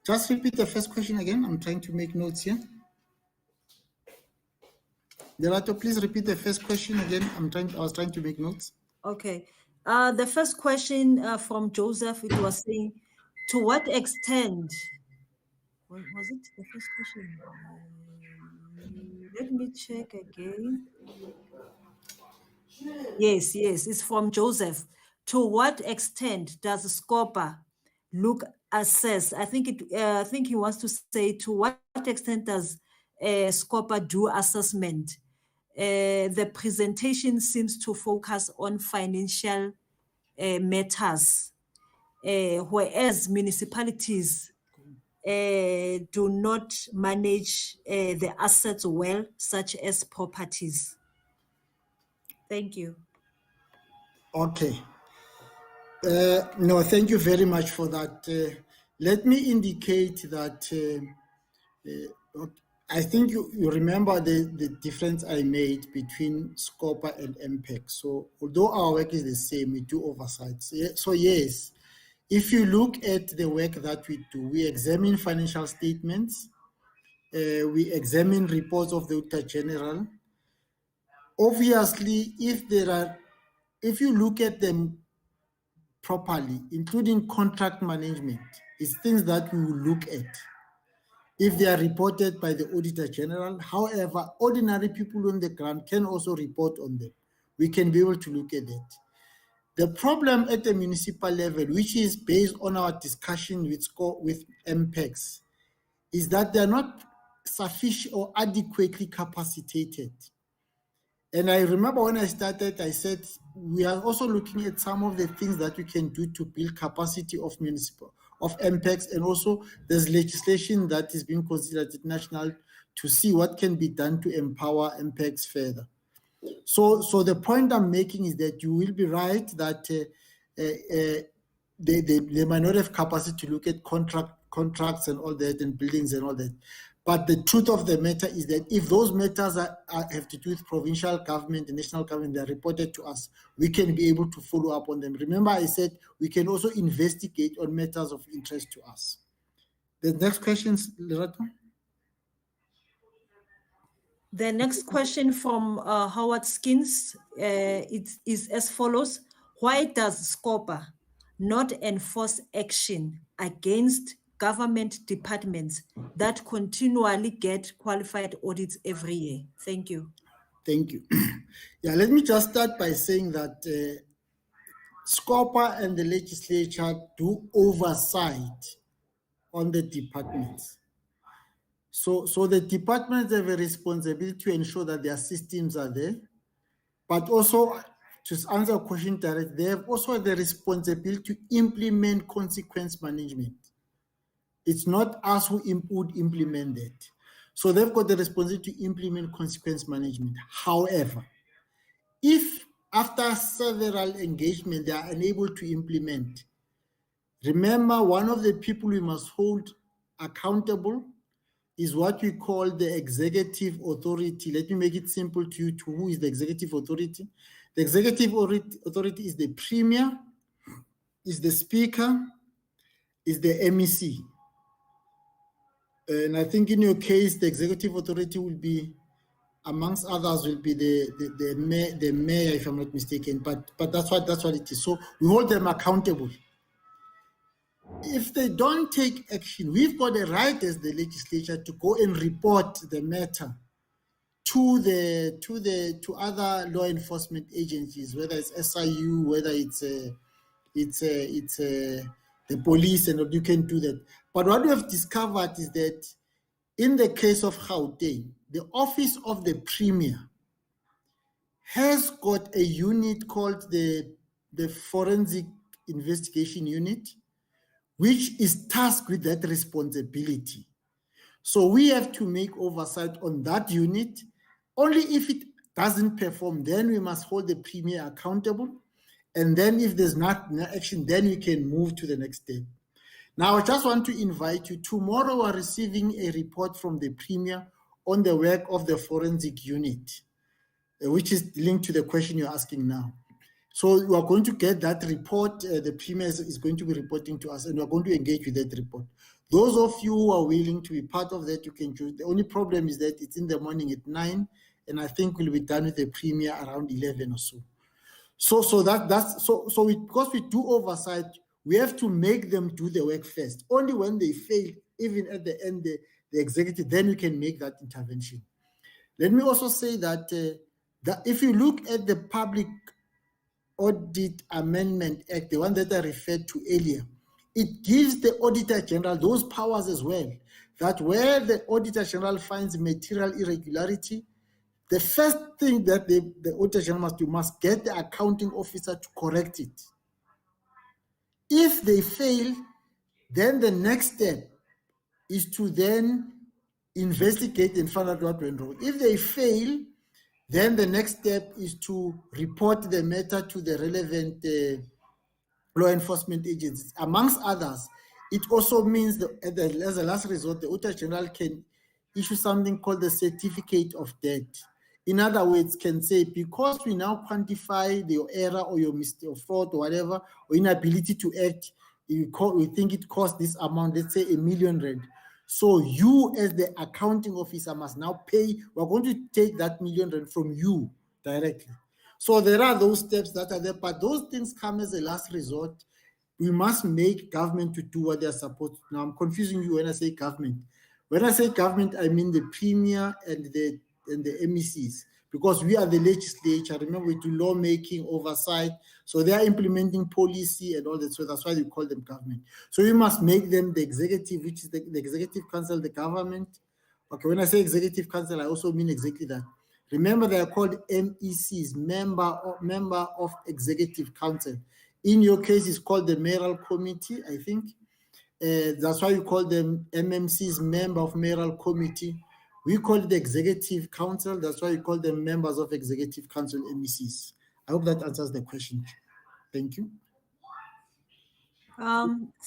Just repeat the first question again. I'm trying to make notes here. Lerato, please repeat the first question again. I was trying to make notes. Okay. The first question from Joseph, it was saying, to what extent, what was it the first question? Let me check again. Yes, it's from Joseph. To what extent does Scopa assess? I think he wants to say, to what extent does Scopa do assessment? The presentation seems to focus on financial matters, whereas municipalities do not manage the assets well, such as properties. Thank you. Okay. No, thank you very much for that. Let me indicate that I think you remember the difference I made between Scopa and MPEG. So although our work is the same, we do oversight. So yes, if you look at the work that we do, we examine financial statements, we examine reports of the Auditor General. Obviously, if you look at them properly, including contract management, it's things that we will look at if they are reported by the Auditor General. However, ordinary people on the ground can also report on them. We can be able to look at it. The problem at the municipal level, which is based on our discussion with MPEGs, is that they're not sufficient or adequately capacitated. And I remember when I started, I said, we are also looking at some of the things that we can do to build capacity of MPEGs, and also there's legislation that is being considered at national to see what can be done to empower MPEGs further. So the point I'm making is that you will be right that they might not have capacity to look at contracts and all that and buildings and all that. But the truth of the matter is that if those matters have to do with provincial government and national government, they're reported to us, we can be able to follow up on them. Remember, I said we can also investigate on matters of interest to us. The next question, Lerato? The next question from Howard Skins is as follows. Why does Scopa not enforce action against government departments that continually get qualified audits every year? Thank you. Thank you. Yeah, let me just start by saying that Scopa and the legislature do oversight on the departments. So the departments have a responsibility to ensure that their systems are there, but also, to answer a question directly, they have also the responsibility to implement consequence management. It's not us who would implement it. So they've got the responsibility to implement consequence management. However, if after several engagements they are unable to implement, remember, one of the people we must hold accountable is what we call the executive authority. Let me make it simple to you. To who is the executive authority? The executive authority is the Premier, is the Speaker, is the MEC. And I think in your case, the executive authority will be, amongst others, will be the mayor, if I'm not mistaken. But that's what it is. So we hold them accountable. If they don't take action, we've got a right as the legislature to go and report the matter to other law enforcement agencies, whether it's SIU, whether it's the police, and you can do that. But what we have discovered is that in the case of Gauteng, the office of the Premier has got a unit called the Forensic Investigation Unit, which is tasked with that responsibility. So we have to make oversight on that unit. Only if it doesn't perform, then we must hold the Premier accountable. And then if there's no action, then we can move to the next step. Now, I just want to invite you. Tomorrow, we're receiving a report from the Premier on the work of the forensic unit, which is linked to the question you're asking now. So we are going to get that report. The Premier is going to be reporting to us, and we're going to engage with that report. Those of you who are willing to be part of that, you can choose. The only problem is that it's in the morning at 9, and I think we'll be done with the Premier around 11 or so. So because we do oversight, we have to make them do the work first. Only when they fail, even at the end, the executive, then we can make that intervention. Let me also say that if you look at the Public Audit Amendment Act, the one that I referred to earlier, it gives the Auditor General those powers as well, that where the Auditor General finds material irregularity, the first thing that the Auditor General must do, must get the accounting officer to correct it. If they fail, then the next step is to then investigate and find out what went wrong. If they fail, then the next step is to report the matter to the relevant law enforcement agencies. Amongst others, it also means that as a last resort, the Auditor General can issue something called the certificate of debt. In other words, can say, because we now quantify your error or your mistake or fraud or whatever, or inability to act, we think it costs this amount, let's say R1 million. So you as the accounting officer must now pay, we're going to take that R1 million from you directly. So there are those steps that are there, but those things come as a last resort. We must make government to do what they're supposed to. Now I'm confusing you when I say government. When I say government, I mean the Premier and the MECs, because we are the legislature. Remember, we do lawmaking, oversight. So they are implementing policy and all that. So that's why we call them government. So we must make them the executive, which is the executive council, the government. Okay, when I say executive council, I also mean exactly that. Remember, they are called MECs, member of executive council. In your case, it's called the mayoral committee, I think. That's why you call them MMCs, member of mayoral committee. We call it the executive council. That's why you call them members of executive council, MECs. I hope that answers the question. Thank you.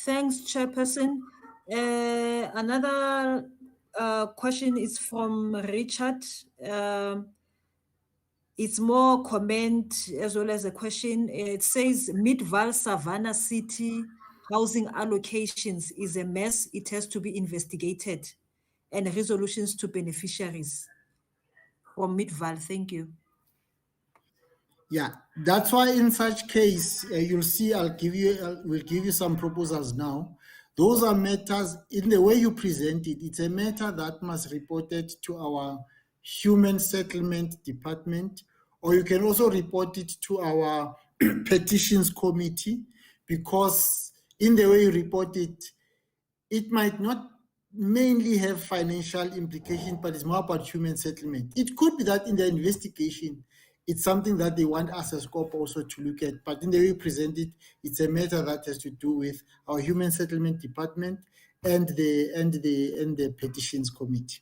Thanks, Chairperson. Another question is from Richard. It's more comment as well as a question. It says Mid-Val Savannah City housing allocations is a mess. It has to be investigated, and resolutions to beneficiaries. From Mid-Val, thank you. Yeah, that's why in such case, you'll see, we'll give you some proposals now. Those are matters, in the way you present it, it's a matter that must be reported to our Human Settlement Department, or you can also report it to our Petitions Committee, because in the way you report it, it might not mainly have financial implications, but it's more about human settlement. It could be that in the investigation, it's something that they want us as Scopa also to look at, but in the way you present it, it's a matter that has to do with our Human Settlement Department and the Petitions Committee.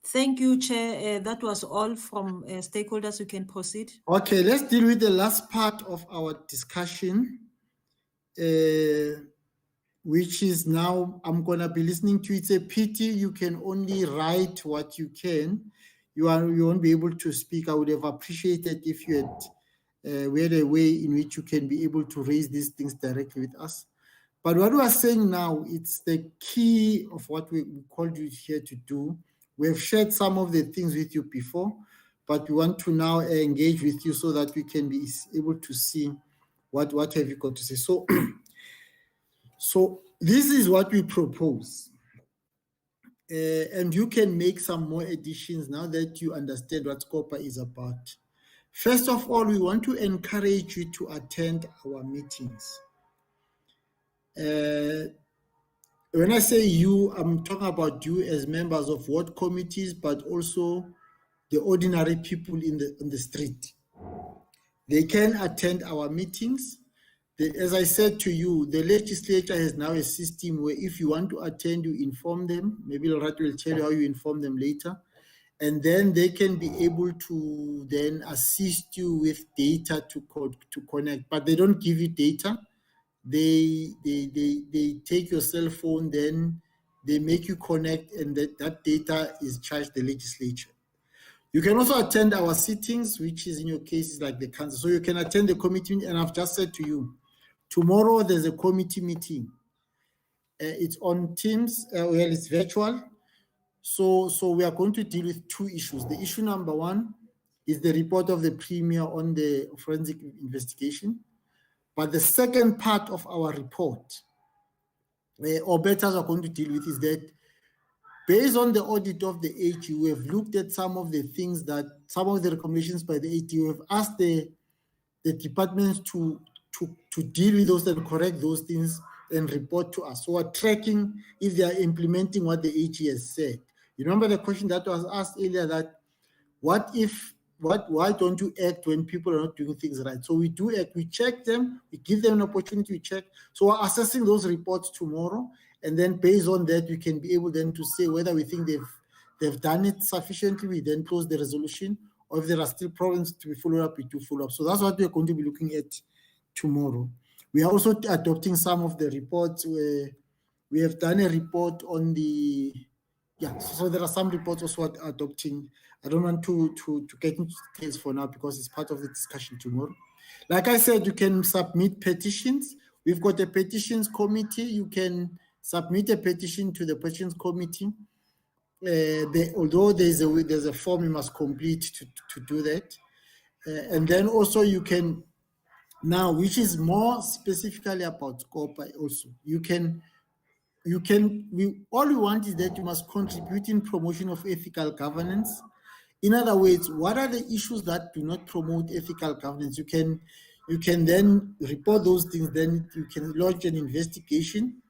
Thank you, Chair. That was all from stakeholders. You can proceed. Okay, let's deal with the last part of our discussion, which is now, I'm going to be listening to. It's a pity you can only write what you can. You won't be able to speak. I would have appreciated if you had we had a way in which you can be able to raise these things directly with us. But what we are saying now, it's the key of what we called you here to do. We have shared some of the things with you before, but we want to now engage with you so that we can be able to see what have you got to say. So, so this is what we propose. And you can make some more additions now that you understand what Scopa is about. First of all, we want to encourage you to attend our meetings. When I say you, I'm talking about you as members of ward committees, but also the ordinary people in the street. They can attend our meetings. As I said to you, the legislature has now a system where if you want to attend, you inform them. Maybe Loretta will tell you how you inform them later. And then they can be able to then assist you with data to connect, but they don't give you data. They take your cell phone, then they make you connect, and that data is charged the legislature. You can also attend our sittings, which is in your cases like the council. So you can attend the committee, and I've just said to you, tomorrow there's a committee meeting. It's on Teams, well, it's virtual. So we are going to deal with two issues. The issue number one is the report of the Premier on the forensic investigation. But the second part of our report, auditors are going to deal with, is that based on the audit of the AG, we have looked at some of the things that, some of the recommendations by the AG, we have asked the departments to deal with those and correct those things and report to us. So we're tracking if they are implementing what the AG has said. You remember the question that was asked earlier, that why don't you act when people are not doing things right? So we do act, we check them, we give them an opportunity to check. So we're assessing those reports tomorrow, and then based on that, we can be able then to say whether we think they've done it sufficiently, we then close the resolution, or if there are still problems to be followed up, we do follow up. So that's what we're going to be looking at tomorrow. We are also adopting some of the reports We have done a report on the, so there are some reports also adopting. I don't want to get into details for now because it's part of the discussion tomorrow. Like I said, you can submit petitions. We've got a petitions committee. You can submit a petition to the petitions committee. Although there's a form you must complete to do that. And then also you can, now, which is more specifically about Scopa also, all we want is that you must contribute in promotion of ethical governance. In other words, what are the issues that do not promote ethical governance? You can then report those things, then you can launch an investigation,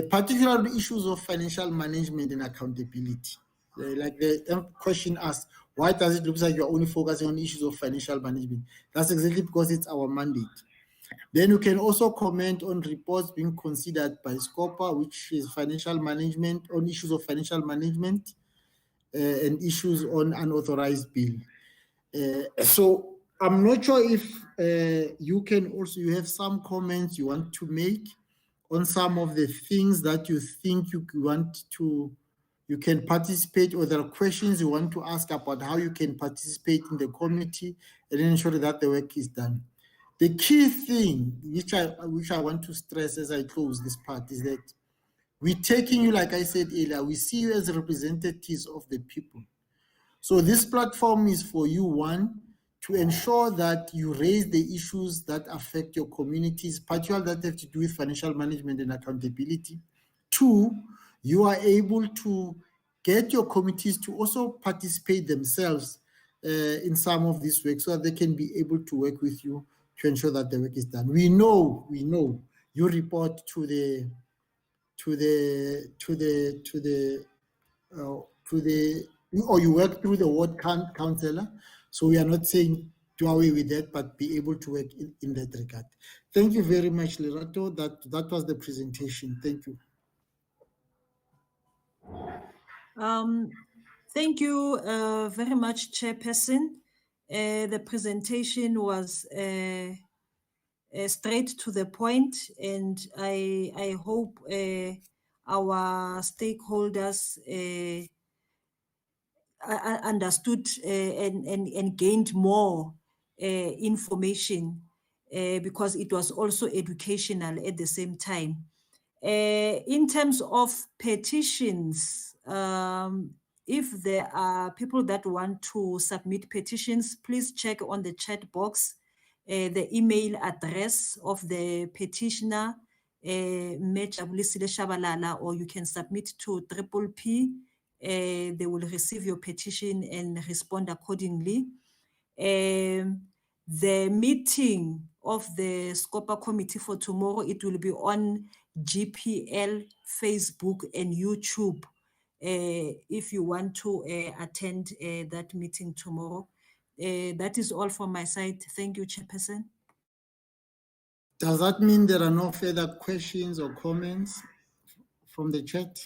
particularly issues of financial management and accountability. Like the question asked, why does it look like you're only focusing on issues of financial management? That's exactly because it's our mandate. Then you can also comment on reports being considered by Scopa, which is financial management, on issues of financial management and issues on unauthorized bill. So I'm not sure if you have some comments you want to make on some of the things that you think you can participate, or there are questions you want to ask about how you can participate in the committee and ensure that the work is done. The key thing which I want to stress as I close this part is that we're taking you, like I said earlier, we see you as representatives of the people. So this platform is for you, one, to ensure that you raise the issues that affect your communities, particularly that have to do with financial management and accountability. Two, you are able to get your committees to also participate themselves in some of this work so that they can be able to work with you to ensure that the work is done. We know you report or you work through the ward councillor. So we are not saying do away with that, but be able to work in that regard. Thank you very much, Lerato. That was the presentation. Thank you. Thank you very much, Chairperson. The presentation was straight to the point, and I hope our stakeholders understood and gained more information because it was also educational at the same time. In terms of petitions, if there are people that want to submit petitions, please check on the chat box the email address of the petitioner, Mejabulisile Shabalala, or you can submit to PPP. They will receive your petition and respond accordingly. The meeting of the Scopa committee for tomorrow, it will be on GPL, Facebook, and YouTube. If you want to attend that meeting tomorrow. That is all from my side. Thank you, Chairperson. Does that mean there are no further questions or comments from the chat?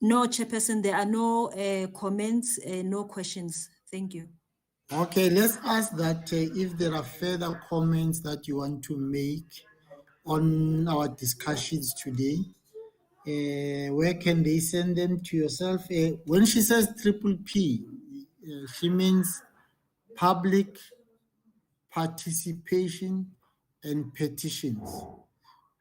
No, Chairperson, there are no comments, no questions. Thank you. Okay, let's ask that if there are further comments that you want to make on our discussions today, where can they send them to yourself? When she says PPP, she means public participation and petitions.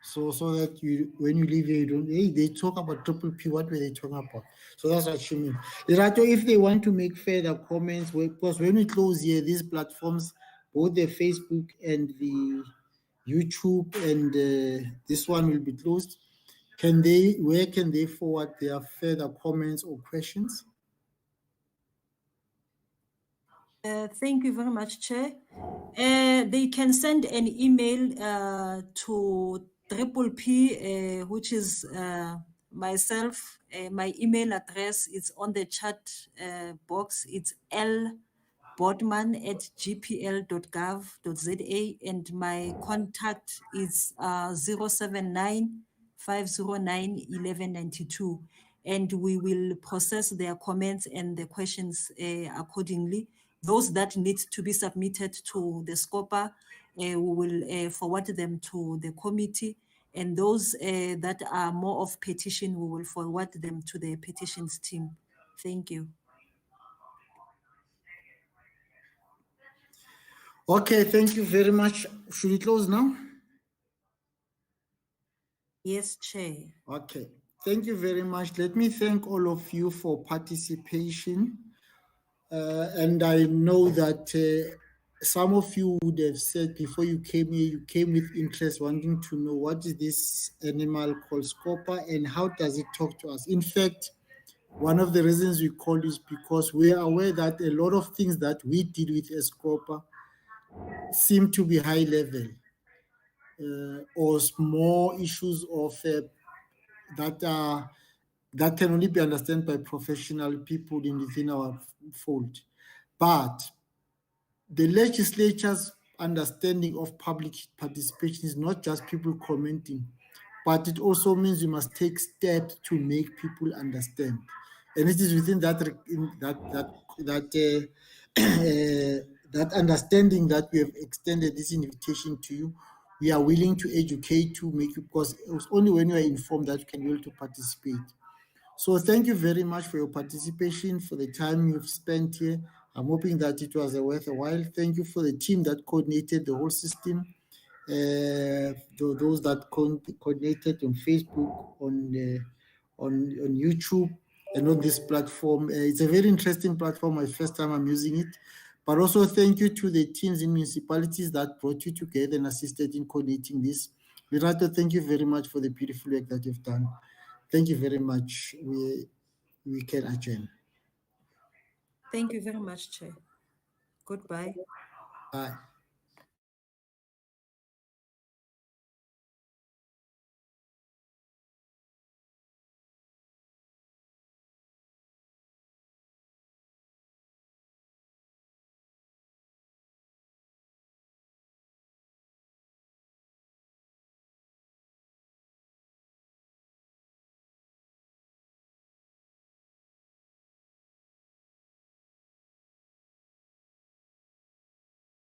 So that when you leave here, you don't, hey, they talk about PPP, what were they talking about? So that's what she means. Lerato, if they want to make further comments, because when we close here, these platforms, both the Facebook and the YouTube and this one will be closed. Where can they forward their further comments or questions? Thank you very much, Chair. They can send an email to PPP, which is myself. My email address is on the chat box. It's lbotman@gpl.gov.za, and my contact is 079-509-1192. And we will process their comments and the questions accordingly. Those that need to be submitted to the Scopa, we will forward them to the committee, and those that are more of petition, we will forward them to the petitions team. Thank you. Okay, thank you very much. Should we close now? Yes, Chair. Okay, thank you very much. Let me thank all of you for participation. And I know that some of you would have said before you came here, you came with interest, wanting to know what is this animal called Scopa and how does it talk to us. In fact, one of the reasons we call is because we are aware that a lot of things that we deal with as Scopa seem to be high level or small issues of that can only be understood by professional people within our fold. But the legislature's understanding of public participation is not just people commenting, but it also means you must take steps to make people understand. And it is within that that understanding that we have extended this invitation to you. We are willing to educate, to make you, because it's only when you are informed that you can be able to participate. So thank you very much for your participation, for the time you've spent here. I'm hoping that it was worth a while. Thank you for the team that coordinated the whole system, those that coordinated on Facebook, on YouTube, and on this platform. It's a very interesting platform. My first time I'm using it. But also thank you to the teams in municipalities that brought you together and assisted in coordinating this. Lerato, thank you very much for the beautiful work that you've done. Thank you very much. We can adjourn. Thank you very much, Chair. Goodbye. Bye.